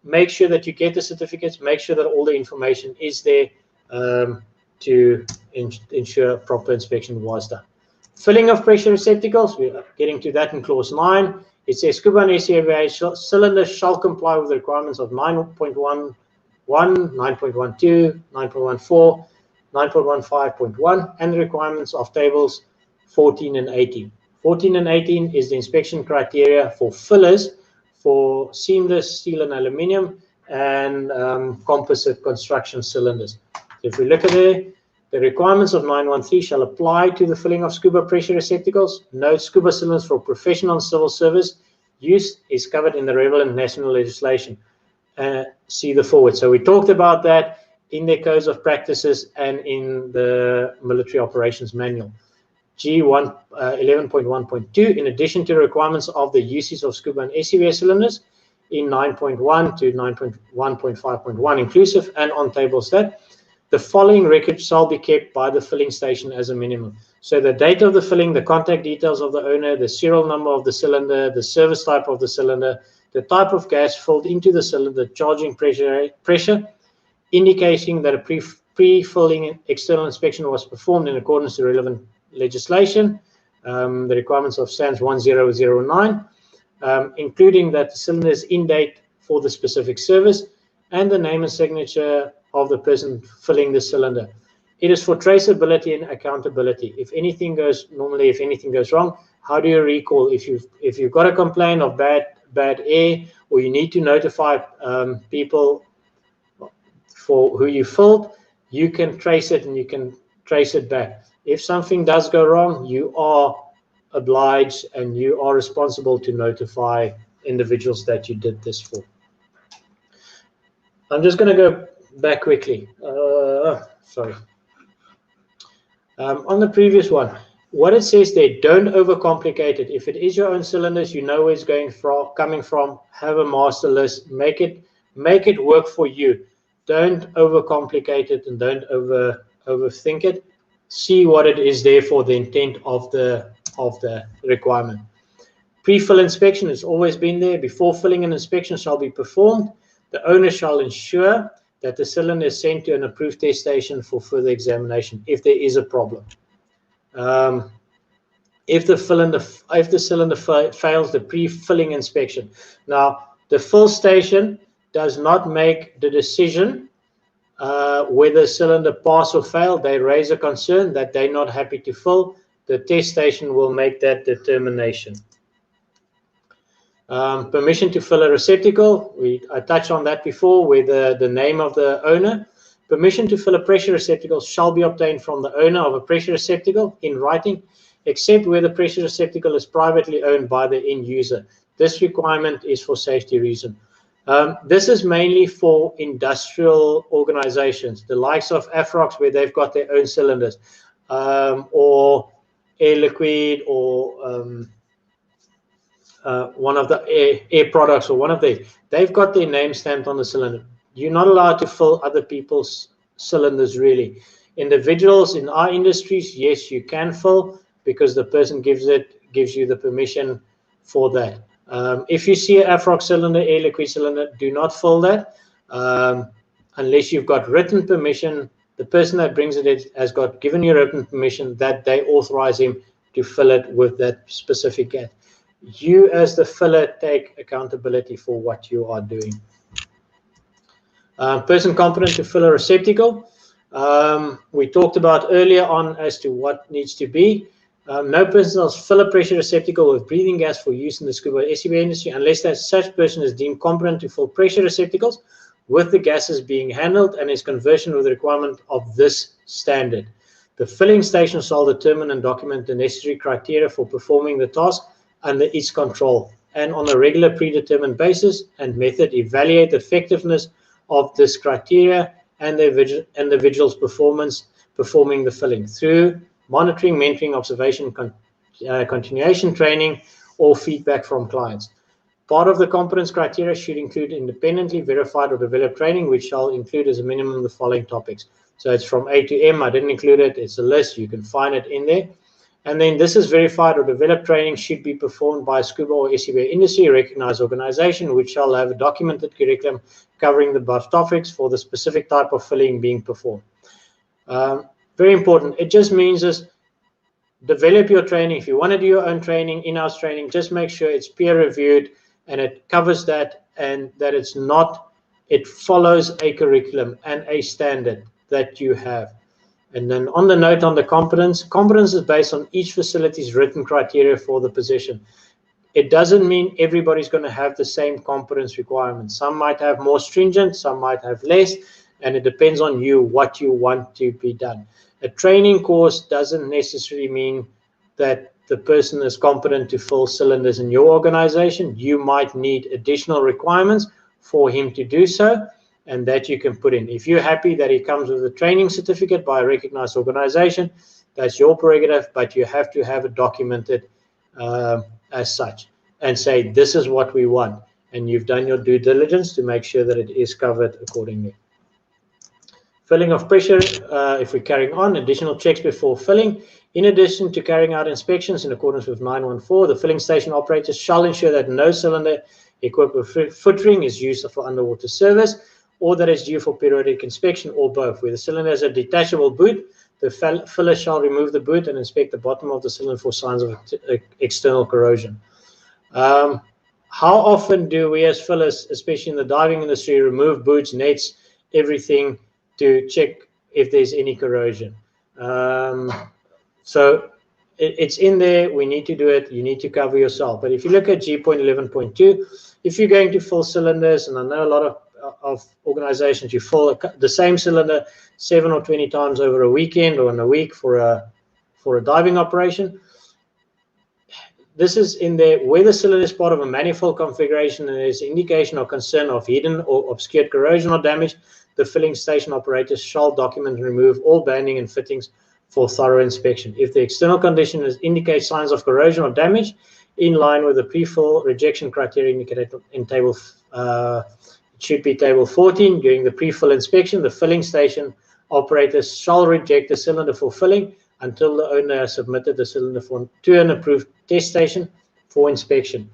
make sure that you get the certificates, make sure that all the information is there to ensure proper inspection was done. Filling of pressure receptacles, we are getting to that in clause 9. It says SCUBA and SCBA cylinders shall comply with the requirements of 9.11, 9.12, 9.14, 9.15.1, and the requirements of tables 14 and 18. 14 and 18 is the inspection criteria for fillers for seamless steel and aluminium and composite construction cylinders. If we look at it, the requirements of 913 shall apply to the filling of SCUBA pressure receptacles. Note, SCUBA cylinders for professional and civil service use is covered in the relevant national legislation. See the forward. So we talked about that in their codes of practices and in the military operations manual. G1 11.1.2, in addition to the requirements of the uses of SCUBA and SCBA cylinders in 9.1 to 9.1.5.1 inclusive and on table stat, the following records shall be kept by the filling station as a minimum. So the date of the filling, the contact details of the owner, the serial number of the cylinder, the service type of the cylinder, the type of gas filled into the cylinder, charging pressure, indicating that a pre-filling external inspection was performed in accordance to relevant legislation, the requirements of SANS 1009, including that the cylinder is in date for the specific service, and the name and signature of the person filling the cylinder. It is for traceability and accountability. If anything goes wrong, how do you recall? If you've got a complaint of bad air, or you need to notify people for who you filled, you can trace it and you can trace it back. If something does go wrong, you are obliged and you are responsible to notify individuals that you did this for. I'm just going to go back quickly. Sorry. On the previous one, what it says there, don't overcomplicate it. If it is your own cylinders, you know where it's coming from, have a master list, make it work for you. Don't overcomplicate it and don't overthink it. See what it is there for, the intent of the requirement. Pre-fill inspection has always been there. Before filling, an inspection shall be performed. The owner shall ensure that the cylinder is sent to an approved test station for further examination if there is a problem. If the cylinder fails the pre-filling inspection. Now, the fill station does not make the decision whether cylinder pass or fail. They raise a concern that they're not happy to fill. The test station will make that determination. Permission to fill a receptacle. I touched on that before with the name of the owner. Permission to fill a pressure receptacle shall be obtained from the owner of a pressure receptacle in writing, except where the pressure receptacle is privately owned by the end user. This requirement is for safety reasons. This is mainly for industrial organizations, the likes of Afrox, where they've got their own cylinders, or Air Liquid, or one of the air products, or one of they've got their name stamped on the cylinder. You're not allowed to fill other people's cylinders, really. Individuals in our industries, yes, you can fill, because the person gives you the permission for that. If you see an Afrox cylinder, Air Liquid cylinder, do not fill that unless you've got written permission. The person that brings it in has got given you written permission that they authorize him to fill it with that specific gas. You as the filler take accountability for what you are doing. Person competent to fill a receptacle. We talked about earlier on as to what needs to be. No person will fill a pressure receptacle with breathing gas for use in the SCUBA or SCBA industry unless that such person is deemed competent to fill pressure receptacles with the gases being handled and is conversant with the requirement of this standard. The filling station shall determine and document the necessary criteria for performing the task under its control, and on a regular predetermined basis and method evaluate the effectiveness of this criteria and the individual's performance performing the filling through monitoring, mentoring, observation, continuation training, or feedback from clients. Part of the competence criteria should include independently verified or developed training, which shall include as a minimum the following topics. So it's from A to M. I didn't include it. It's a list. You can find it in there. And then this is verified or developed training should be performed by a SCUBA or SCBA industry recognized organization, which shall have a documented curriculum covering the above topics for the specific type of filling being performed. Very important. It just means is develop your training. If you want to do your own training, in-house training, just make sure it's peer reviewed and it covers that, and that it's not, it follows a curriculum and a standard that you have. And then on the note on the competence is based on each facility's written criteria for the position. It doesn't mean everybody's going to have the same competence requirements. Some might have more stringent, some might have less, and it depends on you, what you want to be done. A training course doesn't necessarily mean that the person is competent to fill cylinders in your organization. You might need additional requirements for him to do so, and that you can put in. If you're happy that he comes with a training certificate by a recognized organization, that's your prerogative, but you have to have it documented as such and say, this is what we want. And you've done your due diligence to make sure that it is covered accordingly. Filling of pressure, if we're carrying on, additional checks before filling. In addition to carrying out inspections in accordance with 914, the filling station operators shall ensure that no cylinder equipped with footering is used for underwater service, or that is due for periodic inspection, or both. Where the cylinder has a detachable boot, the filler shall remove the boot and inspect the bottom of the cylinder for signs of external corrosion. How often do we as fillers, especially in the diving industry, remove boots, nets, everything to check if there's any corrosion. So it's in there. We need to do it. You need to cover yourself. But if you look at G.11.2, if you're going to fill cylinders, and I know a lot of organizations, you fill the same cylinder 7 or 20 times over a weekend or in a week for a diving operation. This is in there where the cylinder is part of a manifold configuration and there's indication or concern of hidden or obscured corrosion or damage. The filling station operators shall document and remove all banding and fittings for thorough inspection. If the external condition indicates signs of corrosion or damage in line with the pre-fill rejection criteria indicated in table, it should be table 14. During the pre-fill inspection, the filling station operators shall reject the cylinder for filling until the owner has submitted the cylinder to an approved test station for inspection.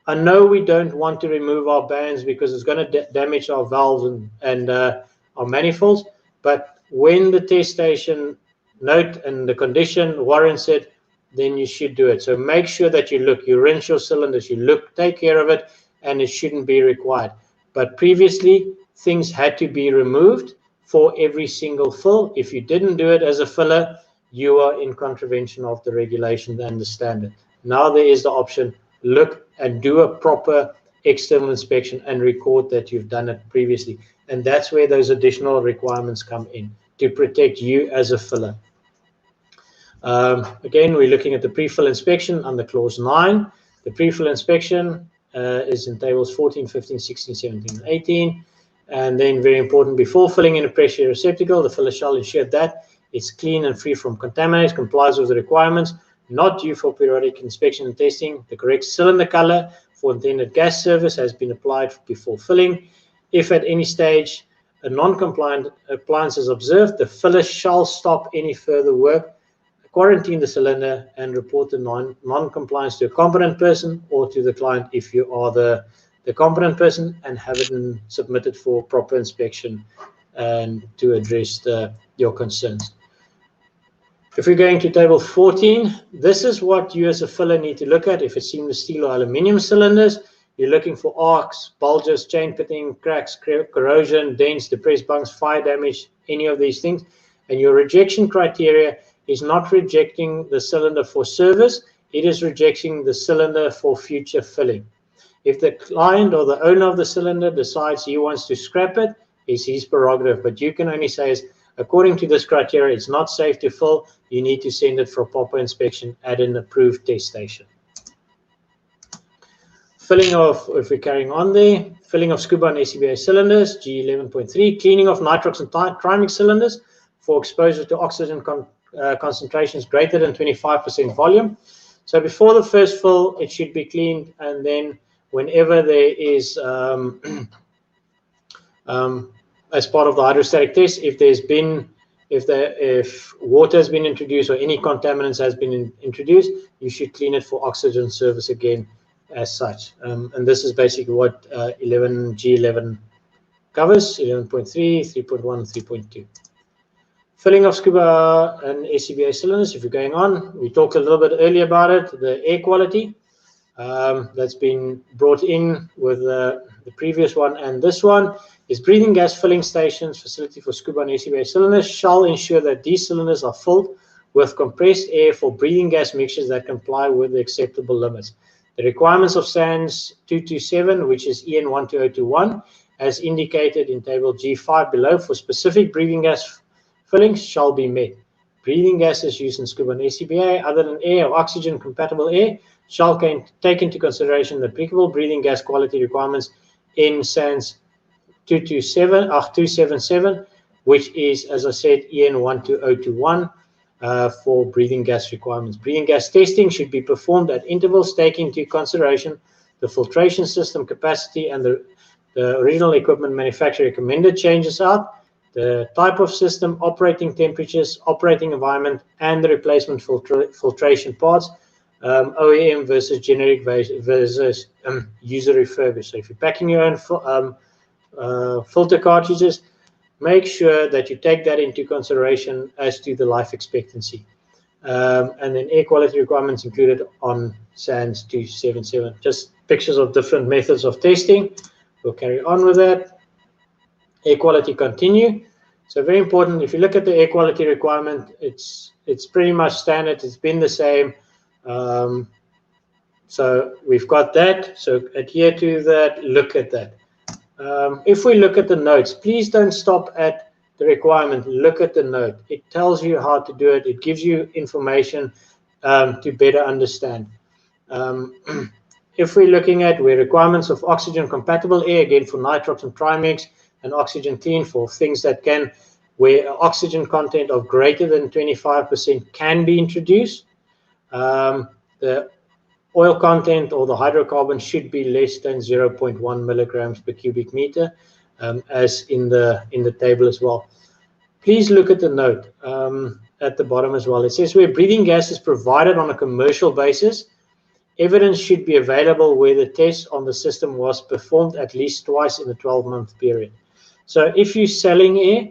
I know we don't want to remove our bands because it's going to damage our valves and our manifolds, but when the test station note and the condition warrants it, then you should do it. So make sure that you rinse your cylinders, take care of it, and it shouldn't be required. But previously, things had to be removed for every single fill. If you didn't do it as a filler, you are in contravention of the regulation and the standard. Now there is the option, look and do a proper external inspection and record that you've done it previously. And that's where those additional requirements come in to protect you as a filler. Again, we're looking at the pre-fill inspection under clause 9. The pre-fill inspection is in tables 14, 15, 16, 17, and 18. And then very important, before filling in a pressure receptacle, the filler shall ensure that it's clean and free from contaminants, complies with the requirements, not due for periodic inspection and testing. The correct cylinder color for intended gas service has been applied before filling. If at any stage a non-compliant appliance is observed, the filler shall stop any further work, quarantine the cylinder, and report the non-compliance to a competent person or to the client if you are the competent person, and have it submitted for proper inspection and to address your concerns. If we're going to table 14, this is what you as a filler need to look at. If it's seamless steel or aluminum cylinders, you're looking for arcs, bulges, chain pitting, cracks, corrosion, dents, depressed bunks, fire damage, any of these things. And your rejection criteria is not rejecting the cylinder for service, it is rejecting the cylinder for future filling. If the client or the owner of the cylinder decides he wants to scrap it, it's his prerogative, but you can only say is, according to this criteria, it's not safe to fill. You need to send it for proper inspection at an approved test station. Filling of, if we're carrying on there, filling of SCUBA and SCBA cylinders, G11.3, cleaning of nitrox and trimix cylinders for exposure to oxygen concentrations greater than 25% volume. So before the first fill, it should be cleaned, and then whenever there is as part of the hydrostatic test, if water has been introduced or any contaminants has been introduced, you should clean it for oxygen service again as such. And this is basically what G11 covers, 11.3, 3.1, and 3.2. Filling of SCUBA and SCBA cylinders, if you're going on, we talked a little bit earlier about it, the air quality that's been brought in with the previous one and this one is breathing gas filling stations, facility for SCUBA and SCBA cylinders shall ensure that these cylinders are filled with compressed air for breathing gas mixtures that comply with the acceptable limits. The requirements of SANS 227, which is EN 12021, as indicated in table G5 below for specific breathing gas fillings shall be met. Breathing gases used in SCUBA and SCBA, other than air or oxygen compatible air, shall take into consideration the applicable breathing gas quality requirements in SANS 277, which is, as I said, EN 12021 for breathing gas requirements. Breathing gas testing should be performed at intervals, taking into consideration the filtration system capacity and the original equipment manufacturer recommended changes out, the type of system, operating temperatures, operating environment, and the replacement filtration parts, OEM versus generic versus user refurbished. So if you're packing your own filter cartridges, make sure that you take that into consideration as to the life expectancy. And then air quality requirements included on SANS 277. Just pictures of different methods of testing. We'll carry on with that. Air quality continue. So very important. If you look at the air quality requirement, it's pretty much standard. It's been the same. So we've got that. So adhere to that. Look at that. If we look at the notes, please don't stop at the requirement. Look at the note. It tells you how to do it. It gives you information to better understand. If we're looking at where requirements of oxygen compatible air, again for nitrox and trimix, and oxygen clean for things that can, where oxygen content of greater than 25% can be introduced. The oil content or the hydrocarbon should be less than 0.1 milligrams per cubic meter, as in the table as well. Please look at the note at the bottom as well. It says where breathing gas is provided on a commercial basis, evidence should be available where the test on the system was performed at least twice in a 12-month period. So if you're selling air,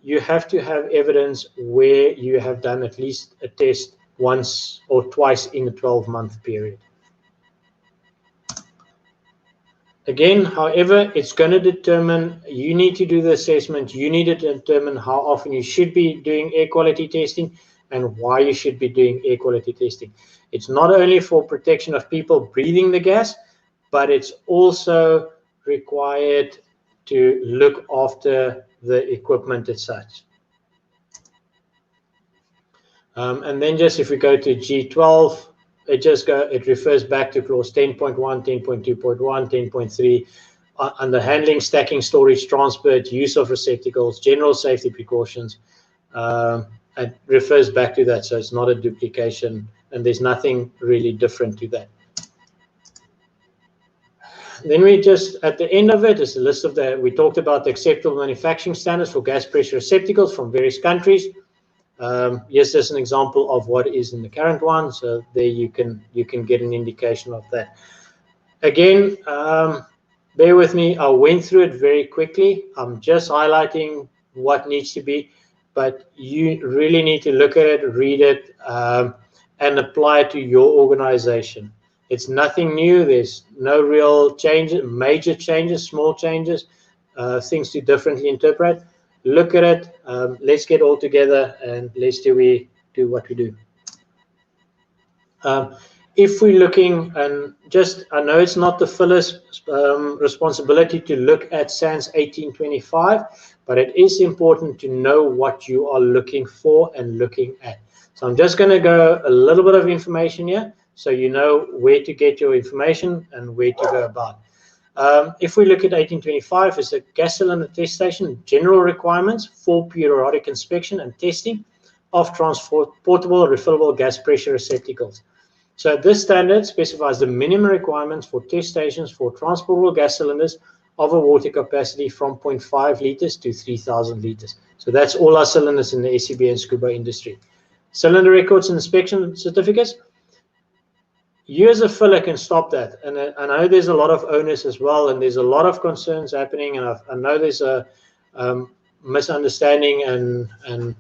you have to have evidence where you have done at least a test once or twice in a 12-month period. Again, however, it's going to determine, you need to do the assessment, you need to determine how often you should be doing air quality testing and why you should be doing air quality testing. It's not only for protection of people breathing the gas, but it's also required to look after the equipment as such. And then just if we go to G12, it refers back to clause 10.1, 10.2.1, 10.3 under handling, stacking, storage, transport, use of receptacles, general safety precautions. It refers back to that, so it's not a duplication, and there's nothing really different to that. Then we just, at the end of it, is a list of we talked about the acceptable manufacturing standards for gas pressure receptacles from various countries. Yes, there's an example of what is in the current one, so there you can get an indication of that. Again, bear with me, I went through it very quickly. I'm just highlighting what needs to be, but you really need to look at it, read it, and apply it to your organization. It's nothing new. There's no real changes, major changes, small changes, things to differently interpret. Look at it. Let's get all together and let's do what we do. If we're looking, and just, I know it's not the fullest responsibility to look at SANS 1825, but it is important to know what you are looking for and looking at. So I'm just going to go a little bit of information here, so you know where to get your information and where to go about. If we look at 1825, it's a gas cylinder test station, general requirements for periodic inspection and testing of transportable refillable gas pressure receptacles. So this standard specifies the minimum requirements for test stations for transportable gas cylinders of a water capacity from 0.5 liters to 3,000 liters. So that's all our cylinders in the SCBA and SCUBA industry. Cylinder records and inspection certificates. You as a filler can stop that, and I know there's a lot of owners as well, and there's a lot of concerns happening, and I know there's a misunderstanding and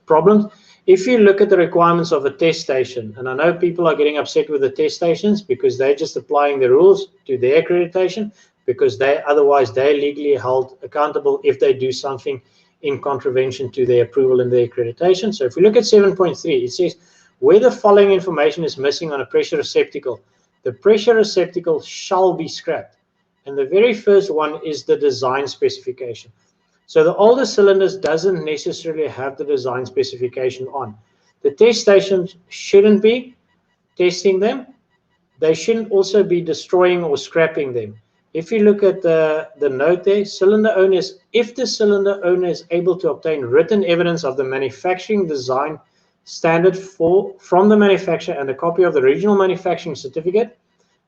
problems. If you look at the requirements of a test station, and I know people are getting upset with the test stations because they're just applying the rules to their accreditation, because otherwise they're legally held accountable if they do something in contravention to their approval and their accreditation. So if we look at 7.3, it says, where the following information is missing on a pressure receptacle, the pressure receptacle shall be scrapped. And the very first one is the design specification. So the older cylinders doesn't necessarily have the design specification on. The test stations shouldn't be testing them. They shouldn't also be destroying or scrapping them. If you look at the note there, cylinder owners, if the cylinder owner is able to obtain written evidence of the manufacturing design standard from the manufacturer and a copy of the original manufacturing certificate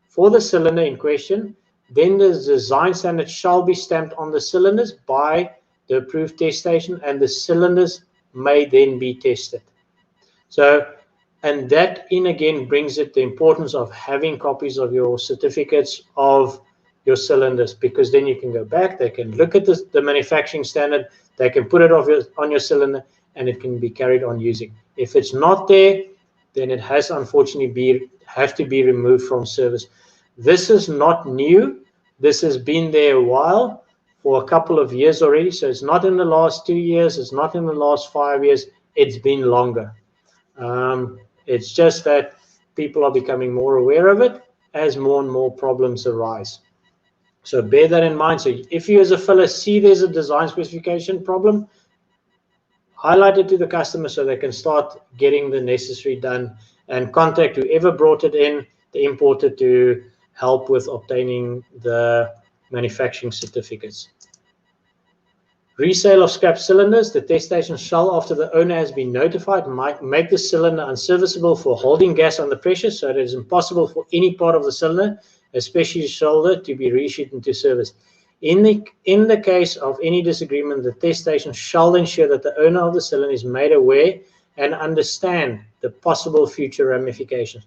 for the cylinder in question, then the design standard shall be stamped on the cylinders by the approved test station, and the cylinders may then be tested. So, and that in again brings it the importance of having copies of your certificates of your cylinders, because then you can go back, they can look at the manufacturing standard, they can put it on your cylinder, and it can be carried on using. If it's not there, then it has unfortunately have to be removed from service. This is not new. This has been there a while for a couple of years already. So it's not in the last 2 years, it's not in the last 5 years, it's been longer. It's just that people are becoming more aware of it as more and more problems arise. So bear that in mind. So if you as a filler see there's a design specification problem, highlight it to the customer so they can start getting the necessary done, and contact whoever brought it in, the importer, to help with obtaining the manufacturing certificates. Resale of scrap cylinders. The test station shall, after the owner has been notified, make the cylinder unserviceable for holding gas under pressure, so that it is impossible for any part of the cylinder, especially the shoulder, to be reissued into service. In the case of any disagreement, the test station shall ensure that the owner of the cylinder is made aware and understand the possible future ramifications.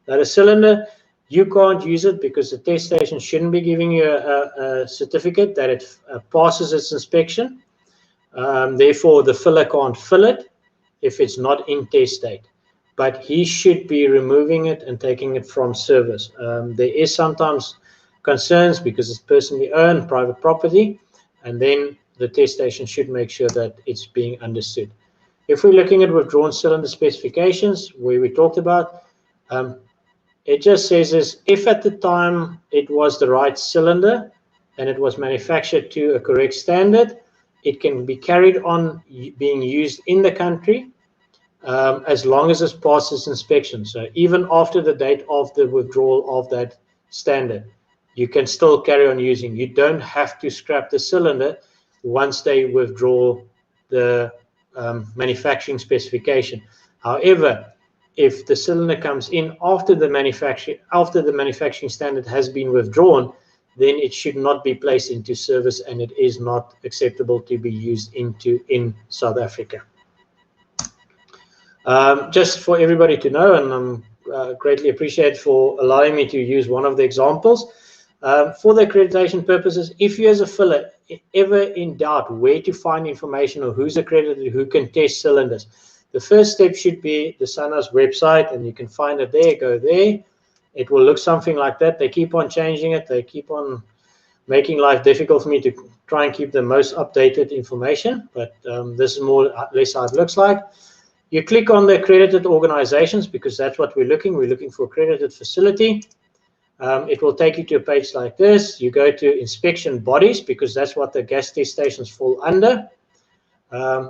Now, the cylinder, you can't use it because the test station shouldn't be giving you a certificate that it passes its inspection. Therefore, the filler can't fill it if it's not in test state. But he should be removing it and taking it from service. There is sometimes concerns because it's personally owned, private property, and then the test station should make sure that it's being understood. If we're looking at withdrawn cylinder specifications, where we talked about, it just says is if at the time it was the right cylinder and it was manufactured to a correct standard, it can be carried on being used in the country as long as it passes inspection. So even after the date of the withdrawal of that standard, you can still carry on using. You don't have to scrap the cylinder once they withdraw the manufacturing specification. However, if the cylinder comes in after the manufacturing standard has been withdrawn, then it should not be placed into service, and it is not acceptable to be used in South Africa. Just for everybody to know, and I'm greatly appreciated for allowing me to use one of the examples. For the accreditation purposes, if you as a filler ever in doubt where to find information or who's accredited, who can test cylinders, the first step should be the SANS website, and you can find it there. Go there. It will look something like that. They keep on changing it. They keep on making life difficult for me to try and keep the most updated information, but this is more or less how it looks like. You click on the accredited organizations because that's what we're looking. We're looking for accredited facility. It will take you to a page like this. You go to inspection bodies because that's what the gas test stations fall under.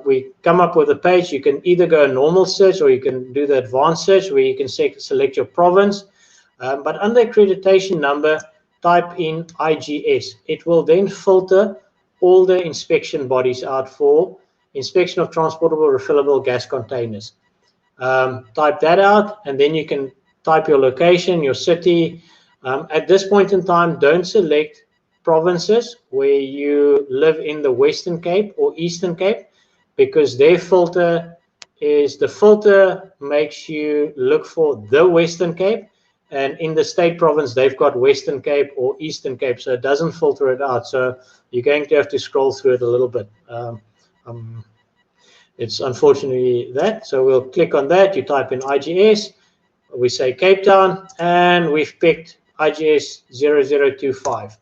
We come up with a page. You can either go a normal search or you can do the advanced search where you can select your province. But under accreditation number, type in IGS. It will then filter all the inspection bodies out for inspection of transportable refillable gas containers. Type that out, and then you can type your location, your city. At this point in time, don't select provinces where you live in the Western Cape or Eastern Cape, because their filter makes you look for the Western Cape, and in the state province they've got Western Cape or Eastern Cape, so it doesn't filter it out. So you're going to have to scroll through it a little bit. It's unfortunately that. So we'll click on that. You type in IGS, we say Cape Town, and we've picked IGS 0025.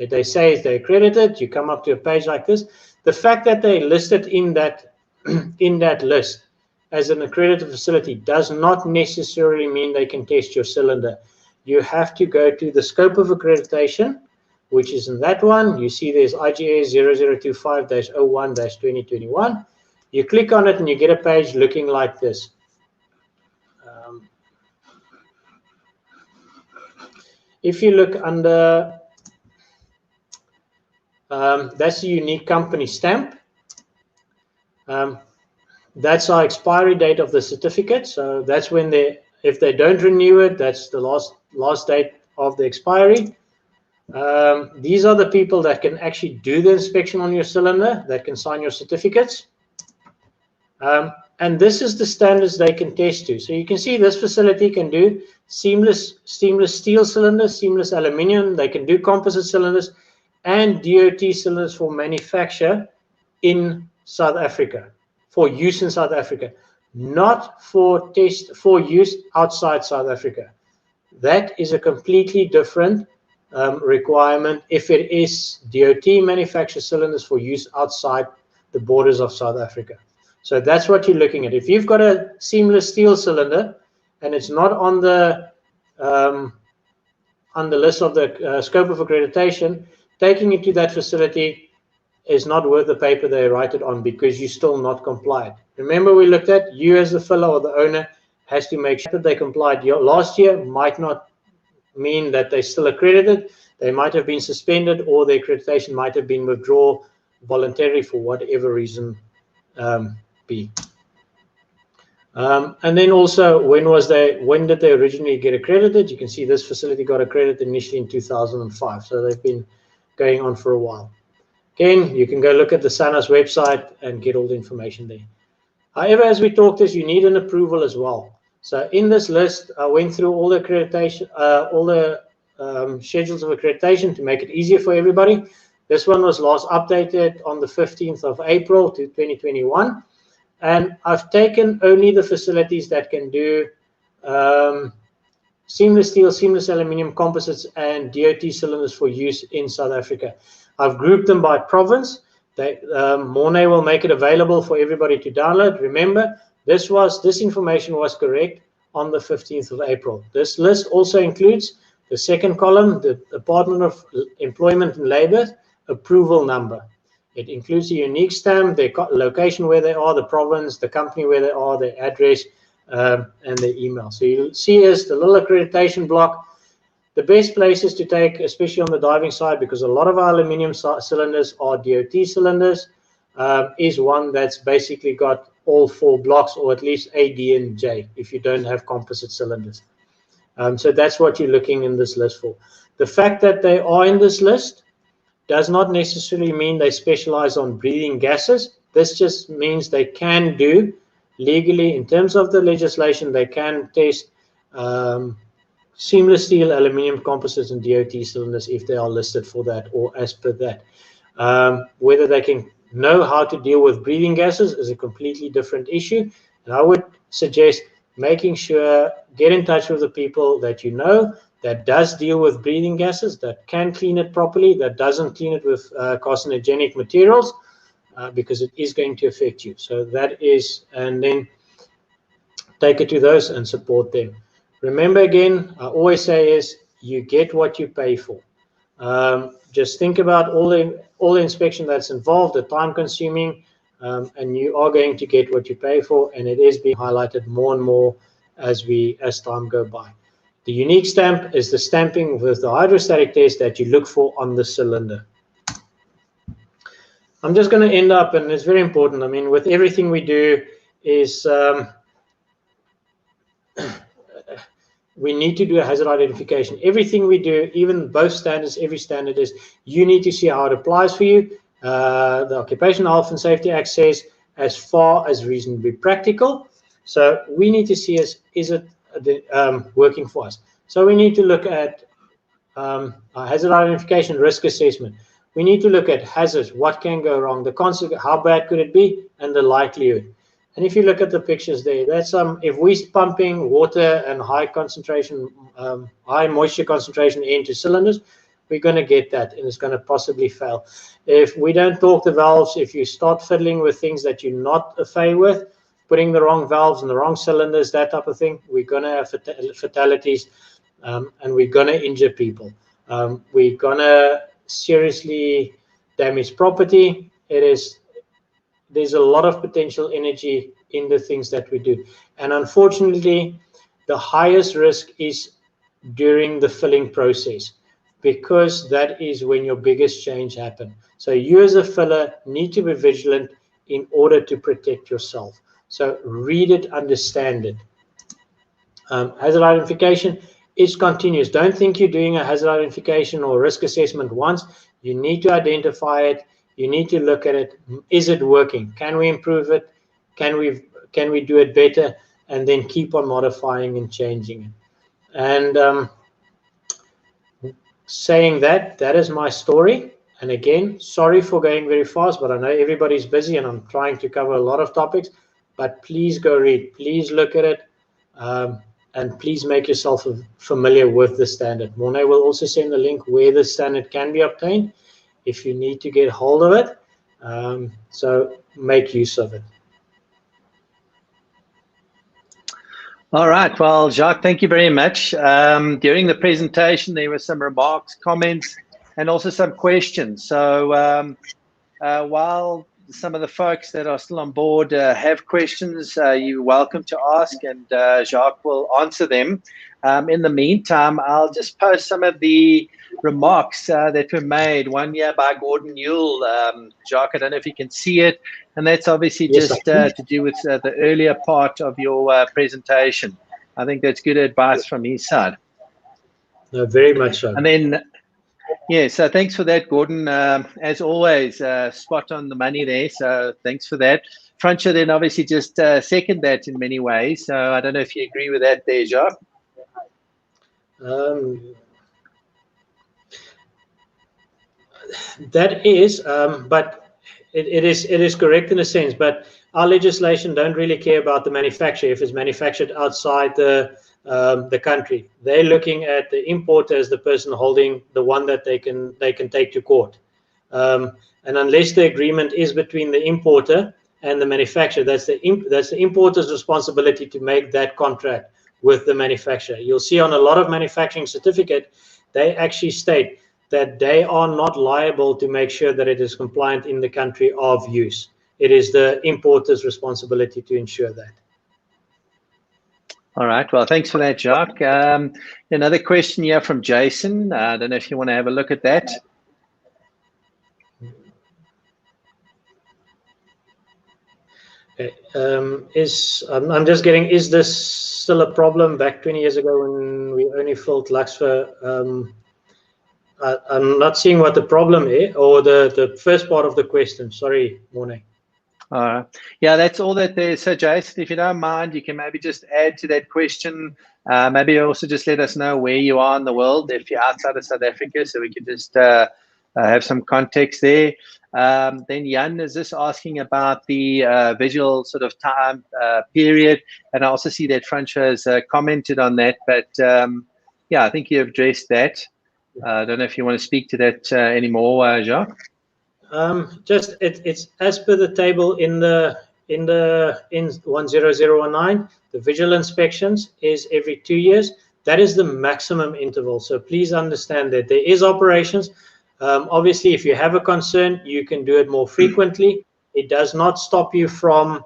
They say they're accredited. You come up to a page like this. The fact that they listed in that list as an accredited facility does not necessarily mean they can test your cylinder. You have to go to the scope of accreditation, which is in that one. You see there's IGS 0025-01-2021. You click on it and you get a page looking like this. If you look under, that's a unique company stamp. That's our expiry date of the certificate. So that's when if they don't renew it, that's the last date of the expiry. These are the people that can actually do the inspection on your cylinder, that can sign your certificates. And this is the standards they can test to. So you can see this facility can do seamless steel cylinders, seamless aluminium. They can do composite cylinders and DOT cylinders for manufacture in South Africa, for use in South Africa, not for use outside South Africa. That is a completely different requirement. If it is DOT, manufacture cylinders for use outside the borders of South Africa. So that's what you're looking at. If you've got a seamless steel cylinder and it's not on the list of the scope of accreditation, taking it to that facility is not worth the paper they write it on, because you're still not compliant. Remember, we looked at you as the filler or the owner has to make sure that they complied. Last year might not mean that they're still accredited. They might have been suspended, or their accreditation might have been withdrawn voluntarily for whatever reason be. And then also, when did they originally get accredited? You can see this facility got accredited initially in 2005, so they've been going on for a while. Again, you can go look at the SANS website and get all the information there. However, as we talked, you need an approval as well. So in this list, I went through all the accreditation, all the schedules of accreditation to make it easier for everybody. This one was last updated on the 15th of April to 2021. And I've taken only the facilities that can do seamless steel, seamless aluminium composites, and DOT cylinders for use in South Africa. I've grouped them by province. Mornay will make it available for everybody to download. Remember, this information was correct on the 15th of April. This list also includes the second column, the Department of Employment and Labor approval number. It includes a unique stamp, their location where they are, the province, the company where they are, their address, and their email. So you'll see is the little accreditation block. The best places to take, especially on the diving side, because a lot of our aluminium cylinders are DOT cylinders, is one that's basically got all 4 blocks, or at least A, D, and J, if you don't have composite cylinders. So that's what you're looking in this list for. The fact that they are in this list does not necessarily mean they specialize on breathing gases. This just means they can do legally, in terms of the legislation, they can test seamless steel, aluminium composites, and DOT cylinders if they are listed for that, or as per that. Whether they can know how to deal with breathing gases is a completely different issue. And I would suggest making sure, get in touch with the people that you know that does deal with breathing gases, that can clean it properly, that doesn't clean it with carcinogenic materials, because it is going to affect you. So that is, and then take it to those and support them. Remember, again, I always say is you get what you pay for. Just think about all the inspection that's involved, the time consuming, and you are going to get what you pay for, and it is being highlighted more and more as time goes by. The unique stamp is the stamping with the hydrostatic test that you look for on the cylinder. I'm just going to end up, and it's very important, I mean, with everything we do is we need to do a hazard identification. Everything we do, even both standards, every standard is, you need to see how it applies for you. The Occupational Health and Safety Act says as far as reasonably practical. So we need to see is it working for us. So we need to look at our hazard identification, risk assessment. We need to look at hazards, what can go wrong, the consequence, how bad could it be, and the likelihood. And if you look at the pictures there, that's if we're pumping water and high concentration, high moisture concentration into cylinders, we're going to get that, and it's going to possibly fail. If we don't torque the valves, if you start fiddling with things that you're not afraid with, putting the wrong valves in the wrong cylinders, that type of thing, we're going to have fatalities, and we're going to injure people. We're going to seriously damage property. There's a lot of potential energy in the things that we do. And unfortunately, the highest risk is during the filling process, because that is when your biggest change happens. So you as a filler need to be vigilant in order to protect yourself. So read it, understand it. Hazard identification is continuous. Don't think you're doing a hazard identification or risk assessment once. You need to identify it. You need to look at it. Is it working? Can we improve it? Can we do it better? And then keep on modifying and changing it. And saying that is my story. And again, sorry for going very fast, but I know everybody's busy and I'm trying to cover a lot of topics. But please go read. Please look at it. and please make yourself familiar with the standard. Mornay will also send a link where the standard can be obtained if you need to get hold of it. So make use of it. All right. Well, Jacques, thank you very much. During the presentation, there were some remarks, comments, and also some questions. So while some of the folks that are still on board have questions, you're welcome to ask, and Jacques will answer them. In the meantime, I'll just post some of the remarks that were made. One here by Gordon Yule. Jacques, I don't know if you can see it, and that's obviously Yes, just to do with the earlier part of your presentation. I think that's good advice from his side. No, very much so. And then, yeah, so thanks for that, Gordon. As always, spot on the money there, so thanks for that. Francois then obviously just second that in many ways, so I don't know if you agree with that there, Jacques. That is, but it is correct in a sense, but our legislation don't really care about the manufacturer if it's manufactured outside the country. They're looking at the importer as the person holding the one that they can take to court. And unless the agreement is between the importer and the manufacturer, that's the importer's responsibility to make that contract with the manufacturer. You'll see on a lot of manufacturing certificate, they actually state that they are not liable to make sure that it is compliant in the country of use. It is the importer's responsibility to ensure that. All right. Well, thanks for that, Jacques. Another question here from Jason. I don't know if you want to have a look at that. Okay. I'm just getting, is this still a problem back 20 years ago when we only filled Luxfer? I'm not seeing what the problem is, or the first part of the question. Sorry, Mornay. Yeah, that's all that there is. So, Jason, if you don't mind, you can maybe just add to that question. Maybe also just let us know where you are in the world, if you're outside of South Africa, so we can just have some context there. Then Jan is just asking about the visual sort of time period, and I also see that Francois has commented on that, but yeah, I think you've addressed that. I don't know if you want to speak to that anymore, Jacques. Just it's as per the table in 10019. The visual inspections is every 2 years. That is the maximum interval. So please understand that there is operations. Obviously, if you have a concern, you can do it more frequently. It does not stop you from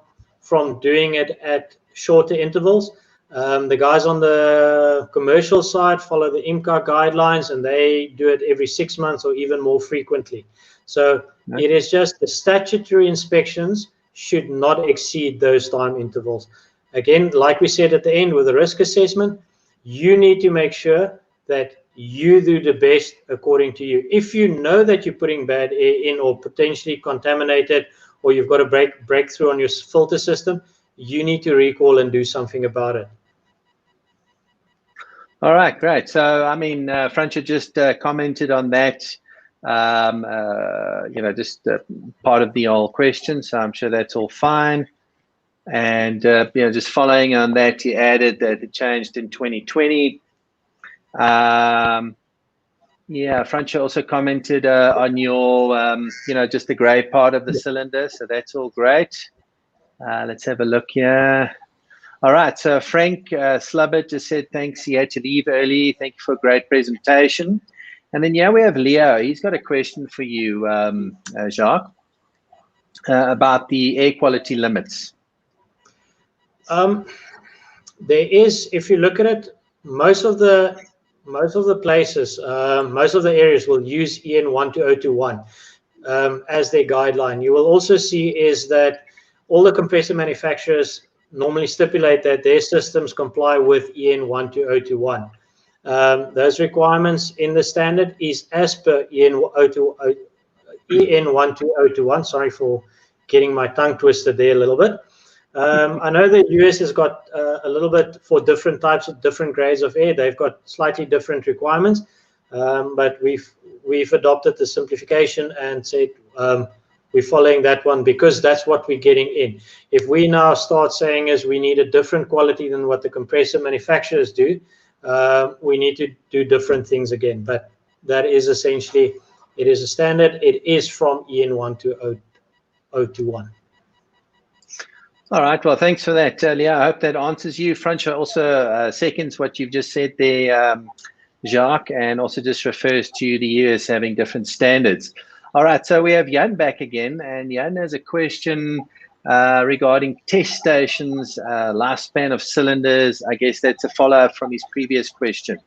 doing it at shorter intervals. The guys on the commercial side follow the IMCA guidelines, and they do it every 6 months or even more frequently. So it is just the statutory inspections should not exceed those time intervals. Again, like we said at the end with the risk assessment, you need to make sure that you do the best according to you. If you know that you're putting bad air in or potentially contaminated, or you've got a breakthrough on your filter system, you need to recall and do something about it. All right, great. So, I mean, Francois just commented on that, just part of the old question. So I'm sure that's all fine. And, just following on that, he added that it changed in 2020. Yeah, Francois also commented on your, just the gray part of the cylinder. So that's all great. Let's have a look here. All right, so Frank Slubbert just said thanks. He had to leave early. Thank you for a great presentation. And then, yeah, we have Leo. He's got a question for you, Jacques, about the air quality limits. There is, if you look at it, most of the places, most of the areas will use EN 12021 as their guideline. You will also see is that all the compressor manufacturers normally stipulate that their systems comply with EN 12021. Those requirements in the standard is as per EN 12021. Sorry for getting my tongue twisted there a little bit. I know the US has got a little bit for different types of different grades of air. They've got slightly different requirements, but we've adopted the simplification and said we're following that one because that's what we're getting in. If we now start saying is we need a different quality than what the compressor manufacturers do, we need to do different things again. But that is essentially, it is a standard. It is from EN1 to 021. All right. Well, thanks for that, Leah. I hope that answers you. Francois also seconds what you've just said there, Jacques, and also just refers to the US having different standards. All right. So we have Jan back again, and Jan has a question regarding test stations, lifespan of cylinders. I guess that's a follow-up from his previous question.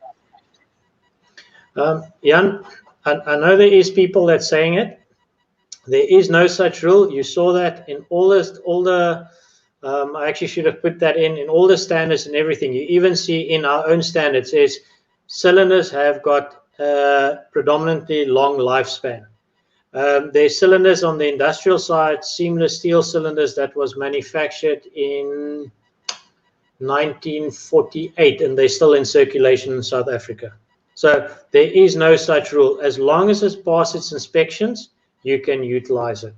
Jan, I know there is people that's saying it. There is no such rule. You saw that in all the I actually should have put that in all the standards and everything. You even see in our own standards is cylinders have got predominantly long lifespan. There's cylinders on the industrial side, seamless steel cylinders that was manufactured in 1948, and they're still in circulation in South Africa. So there is no such rule. As long as it passes its inspections, you can utilize it.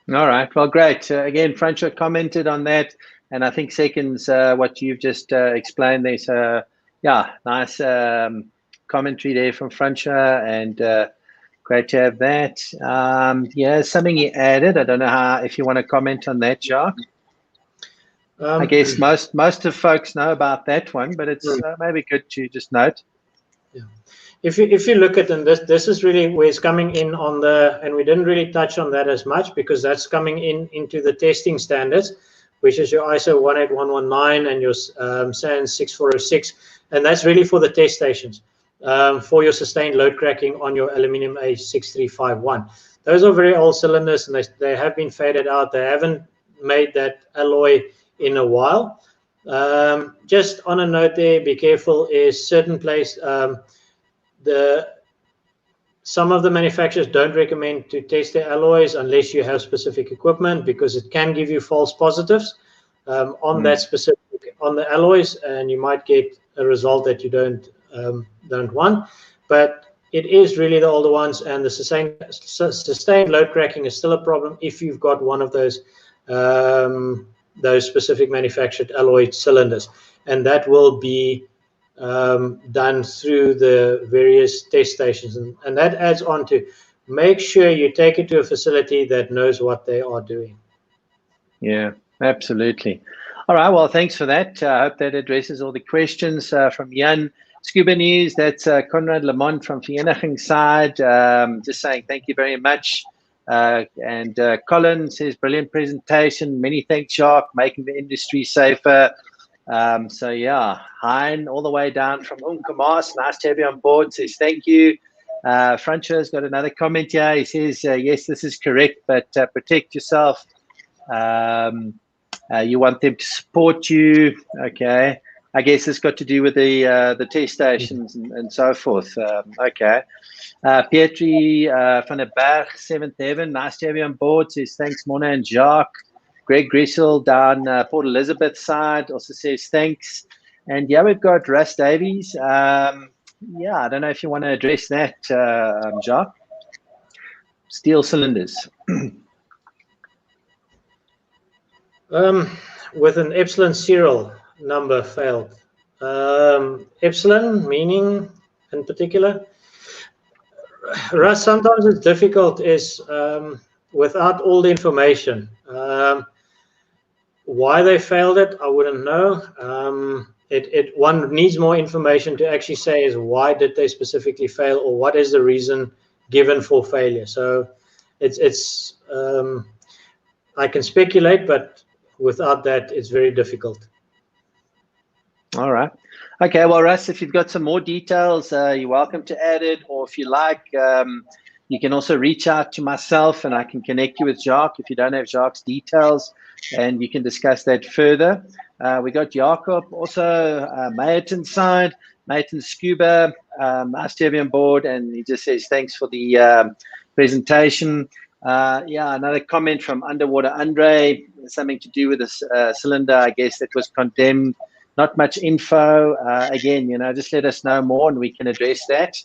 All right. Well, great. Again, Francois commented on that, and I think seconds what you've just explained there. So, yeah, nice commentary there from Francois, and great to have that. Yeah, something he added. I don't know if you want to comment on that, Jacques. I guess most of folks know about that one, but it's maybe good to just note. Yeah. If you look at, and this is really where it's coming in on the, and we didn't really touch on that as much because that's coming into the testing standards, which is your ISO 18119 and your SANS 6406, and that's really for the test stations for your sustained load cracking on your aluminium A6351. Those are very old cylinders, and they have been faded out. They haven't made that alloy in a while. Just on a note there, be careful, is certain place some of the manufacturers don't recommend to test their alloys unless you have specific equipment, because it can give you false positives on that specific on the alloys, and you might get a result that you don't want. But it is really the older ones, and the sustained load cracking is still a problem if you've got one of those specific manufactured alloy cylinders, and that will be done through the various test stations, and that adds on to make sure you take it to a facility that knows what they are doing. Yeah, absolutely. All right, well, thanks for that. I hope that addresses all the questions from Jan. Scuba News, that's Conrad Lamont from Vereniging side, just saying thank you very much. And Colin says, brilliant presentation. Many thanks, Jacques, making the industry safer. So yeah, Hein, all the way down from Unkamas, nice to have you on board, says thank you. Francois got another comment here. He says, yes, this is correct, but protect yourself. You want them to support you. Okay. I guess it's got to do with the test stations and so forth. Okay. Pietri van der Berg, 7th Heaven, nice to have you on board, says thanks, Mona and Jacques. Greg Grissel down Port Elizabeth side also says thanks. And yeah, we've got Russ Davies. Yeah, I don't know if you want to address that, Jacques. Steel cylinders. With an epsilon serial number failed. Epsilon meaning in particular? Russ, sometimes it's difficult is without all the information. Why they failed it, I wouldn't know. One needs more information to actually say is why did they specifically fail, or what is the reason given for failure. So it's I can speculate, but without that, it's very difficult. All right. Okay. Well, Russ, if you've got some more details, you're welcome to add it, or if you like, you can also reach out to myself and I can connect you with Jacques if you don't have Jacques' details, and you can discuss that further. We got Jacob also, Mayton side, Mayton Scuba, nice to have you on board, and he just says thanks for the presentation. Yeah, another comment from Underwater Andre, something to do with this cylinder, I guess, that was condemned. Not much info. Again, just let us know more and we can address that.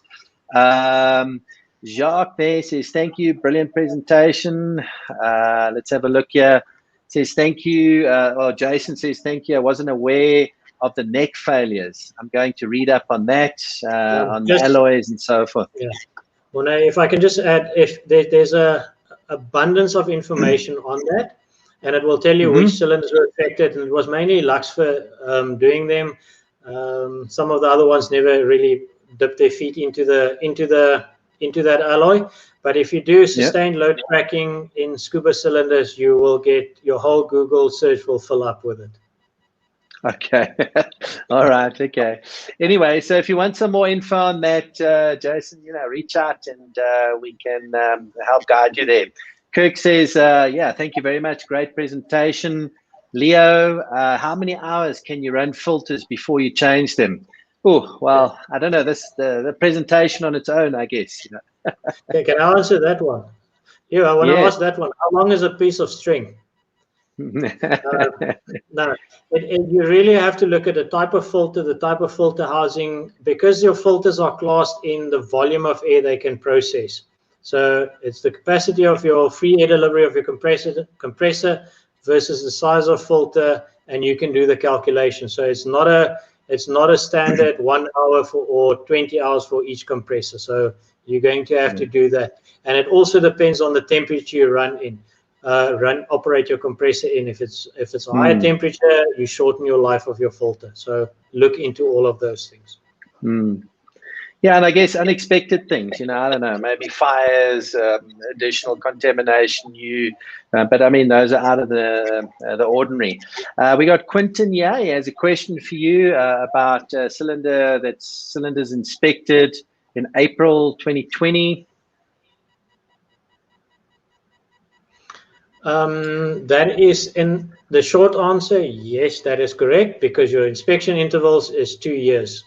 Jacques there says, thank you, brilliant presentation. Let's have a look here. Says, thank you. Or Jason says, thank you. I wasn't aware of the neck failures. I'm going to read up on that, on the alloys and so forth. Yeah. Well, now, if I can just add, if there's a abundance of information on that, and it will tell you which cylinders were affected, and it was mainly Luxfer doing them. Some of the other ones never really dipped their feet into that alloy. But if you do sustained load tracking in SCUBA cylinders, you will get your whole Google search will fill up with it. Okay. All right. Okay. Anyway, so if you want some more info on that, Jason, reach out and we can help guide you there. Kirk says, yeah, thank you very much. Great presentation. Leo, how many hours can you run filters before you change them? Oh, well, I don't know. The presentation on its own, I guess. Okay, can I answer that one? Yeah, I want to ask that one. How long is a piece of string? No, you really have to look at the type of filter housing, because your filters are classed in the volume of air they can process. So it's the capacity of your free air delivery of your compressor versus the size of filter, and you can do the calculation. So it's not a standard 1 hour or 20 hours for each compressor. So you're going to have to do that, and it also depends on the temperature you run in. Operate your compressor in. If it's a higher temperature, you shorten your life of your filter. So look into all of those things. Yeah, and I guess unexpected things, I don't know, maybe fires, additional contamination. But I mean, those are out of the ordinary. We got Quinton here. He has a question for you about cylinders inspected in April 2020. That is, in the short answer, yes, that is correct, because your inspection intervals is 2 years,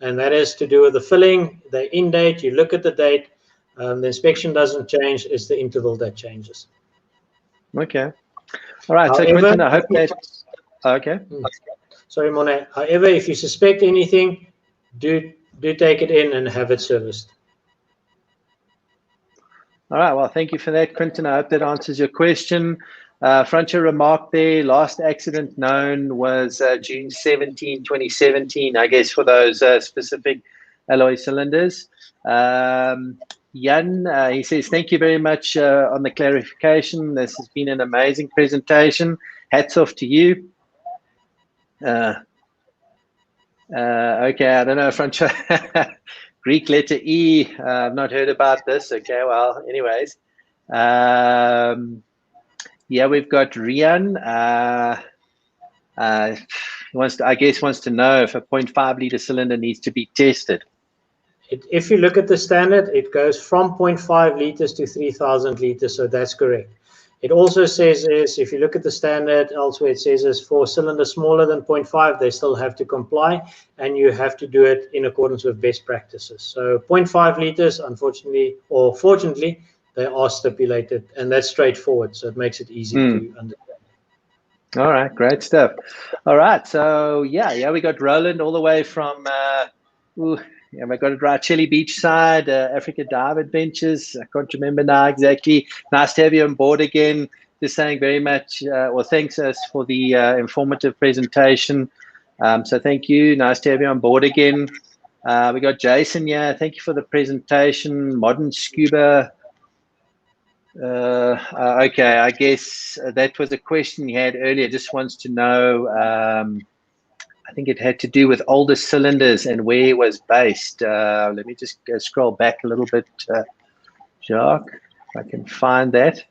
and that has to do with the filling, the in date. You look at the date, the inspection doesn't change, it's the interval that changes. Okay. All right. However, so Quinton, I hope that. Okay. Sorry, Monet. However, if you suspect anything, do take it in and have it serviced. All right. Well, thank you for that, Quinton. I hope that answers your question. Francho remarked there, last accident known was June 17, 2017, I guess, for those specific alloy cylinders. Jan, he says, thank you very much on the clarification. This has been an amazing presentation. Hats off to you. Okay, I don't know, Francho. Greek letter E. I've not heard about this. Okay, well, anyways. Yeah, we've got Rian. Wants to know if a 0.5 liter cylinder needs to be tested. If you look at the standard, it goes from 0.5 liters to 3,000 liters, so that's correct. It also says is, if you look at the standard elsewhere, it says is for cylinders smaller than 0.5, they still have to comply, and you have to do it in accordance with best practices. So 0.5 liters, unfortunately, or fortunately, they are stipulated, and that's straightforward, so it makes it easy to understand. All right, great stuff. All right, so yeah, we got Roland all the way from, we got it right, Chile Beach side, Africa Dive Adventures. I can't remember now exactly. Nice to have you on board again. Just saying very much, thanks us for the informative presentation. So thank you. Nice to have you on board again. We got Jason. Yeah, thank you for the presentation. Modern SCUBA. Okay, I guess that was a question he had earlier. Just wants to know, I think it had to do with older cylinders and where it was based. Let me just scroll back a little bit, Jacques, if I can find that.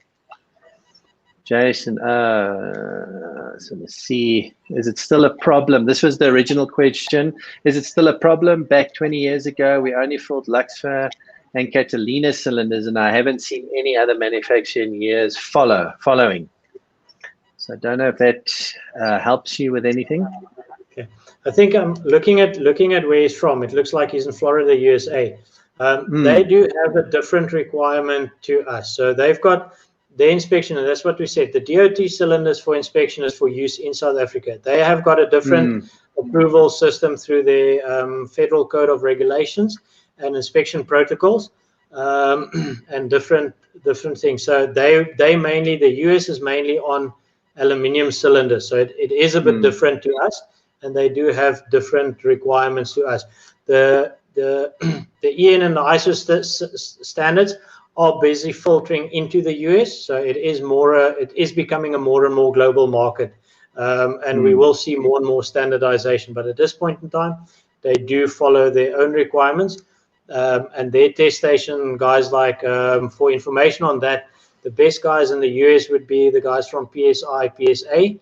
Jason, so let's see, is it still a problem? This was the original question. Is it still a problem? Back 20 years ago, we only filled Luxfer and Catalina cylinders, and I haven't seen any other manufacturer in years following. So I don't know if that helps you with anything. Okay, I think I'm looking at where he's from. It looks like he's in Florida, USA. They do have a different requirement to us. So they've got their inspection, and that's what we said. The DOT cylinders for inspection is for use in South Africa. They have got a different approval system through their Federal Code of Regulations and inspection protocols. and different things. So they mainly, the US is mainly on aluminium cylinders. So it is a bit different to us, and they do have different requirements to us. The EN and the ISO standards are busy filtering into the US, so it is becoming a more and more global market, and we will see more and more standardization. But at this point in time, they do follow their own requirements, and their test station guys, like for information on that, the best guys in the US would be the guys from PSI, PSA,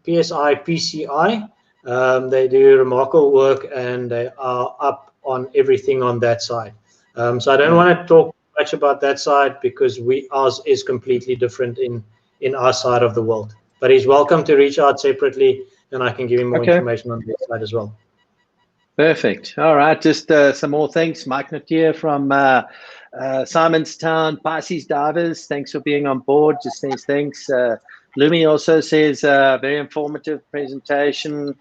PSI, PCI. They do remarkable work, and they are up on everything on that side. So I don't want to talk much about that side, because ours is completely different in our side of the world. But he's welcome to reach out separately, and I can give him more information on that side as well. Perfect. All right, just some more thanks. Mike Notier from Simonstown, Pisces Divers, thanks for being on board. Just says thanks. Lumi also says very informative presentation.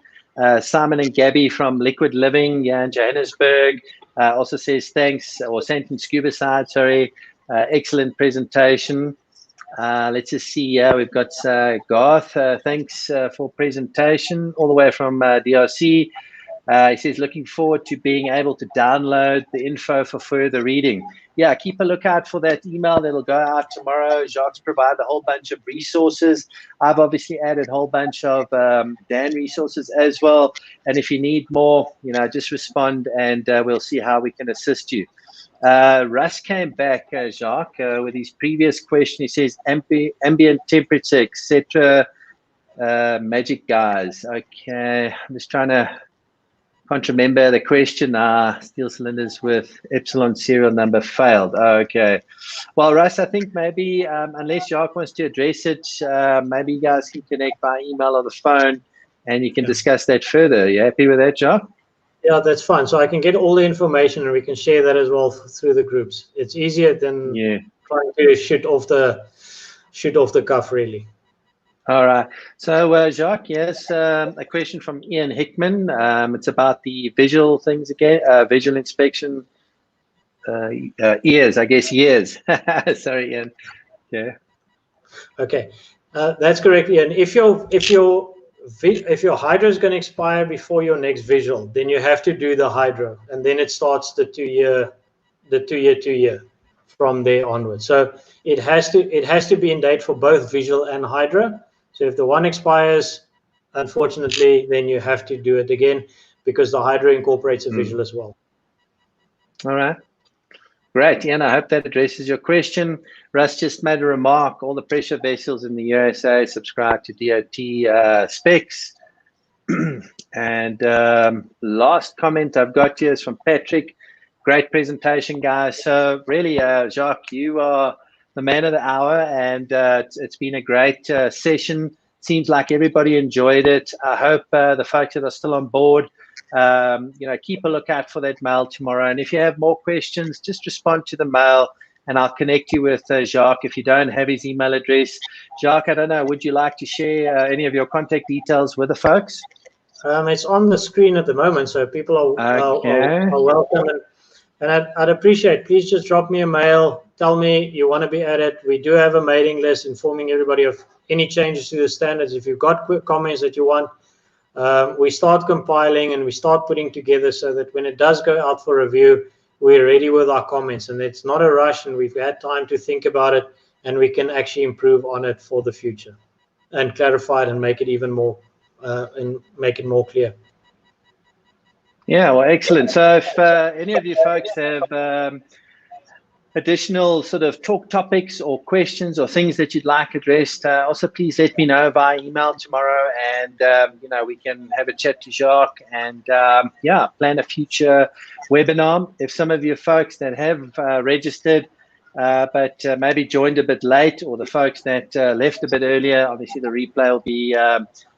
Simon and Gabby from Liquid Living, yeah, in Johannesburg, also says thanks, or sent in Scuba side, sorry. Excellent presentation. Let's just see, yeah, we've got Garth, thanks for presentation, all the way from DRC. He says, looking forward to being able to download the info for further reading. Yeah, keep a lookout for that email that'll go out tomorrow. Jacques provided a whole bunch of resources. I've obviously added a whole bunch of Dan resources as well. And if you need more, you know, just respond, and we'll see how we can assist you. Russ came back, Jacques, with his previous question. He says, ambient temperature, etc. Magic guys. Okay, I'm just trying to... Can't remember the question. Steel cylinders with Epsilon serial number failed. Okay. Well, Russ, I think maybe unless Jacques wants to address it, maybe you guys can connect by email or the phone, and you can discuss that further. You happy with that, Jacques? Yeah, that's fine. So I can get all the information, and we can share that as well through the groups. It's easier than trying to shoot off the cuff, really. All right. So, Jacques, yes, a question from Ian Hickman. It's about the visual things again, visual inspection. Years, I guess, years. Sorry, Ian. Yeah. Okay. That's correct, Ian. If your hydro is going to expire before your next visual, then you have to do the hydro, and then it starts the two year from there onwards. So it has to be in date for both visual and hydro. So if the one expires, unfortunately, then you have to do it again, because the hydro incorporates a visual as well. All right. Great, Ian. I hope that addresses your question. Russ just made a remark. All the pressure vessels in the USA subscribe to DOT specs. And last comment I've got here is from Patrick. Great presentation, guys. So really, Jacques, you are the man of the hour, and it's been a great session. Seems like everybody enjoyed it. I hope the folks that are still on board, you know, keep a lookout for that mail tomorrow. And if you have more questions, just respond to the mail, and I'll connect you with Jacques if you don't have his email address. Jacques, I don't know, would you like to share any of your contact details with the folks? It's on the screen at the moment, so people are welcome. And I'd appreciate, please just drop me a mail. Tell me you want to be added. We do have a mailing list informing everybody of any changes to the standards. If you've got quick comments that you want, we start compiling and we start putting together, so that when it does go out for review, we're ready with our comments. And it's not a rush, and we've had time to think about it, and we can actually improve on it for the future and clarify it and make it even more clear. Yeah, well, excellent. So if any of you folks have additional sort of talk topics or questions or things that you'd like addressed, also please let me know via email tomorrow, and you know, we can have a chat to Jacques and yeah, plan a future webinar. If some of you folks that have registered but maybe joined a bit late, or the folks that left a bit earlier, obviously the replay will be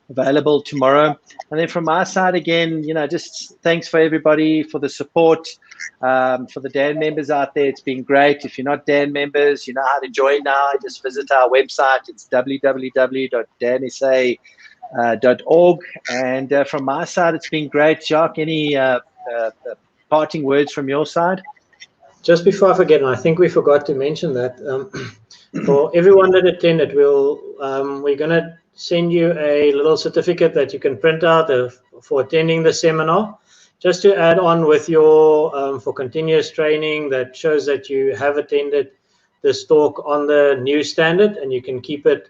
available tomorrow. And then from my side, again, you know, just thanks for everybody for the support. For the Dan members out there, it's been great. If you're not Dan members, you know how to join now. Just visit our website. It's www.dansa.org. And from my side, it's been great. Jacques, any parting words from your side? Just before I forget, and I think we forgot to mention that, for everyone that attended, we're going to send you a little certificate that you can print out for attending the seminar, just to add on with your for continuous training that shows that you have attended this talk on the new standard, and you can keep it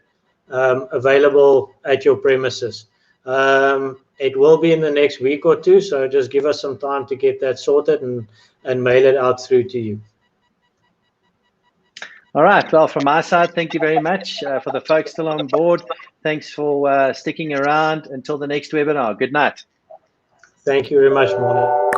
available at your premises. It will be in the next week or two, so just give us some time to get that sorted and mail it out through to you. All right. Well, from my side, thank you very much. For the folks still on board, thanks for sticking around until the next webinar. Good night. Thank you very much, Mona.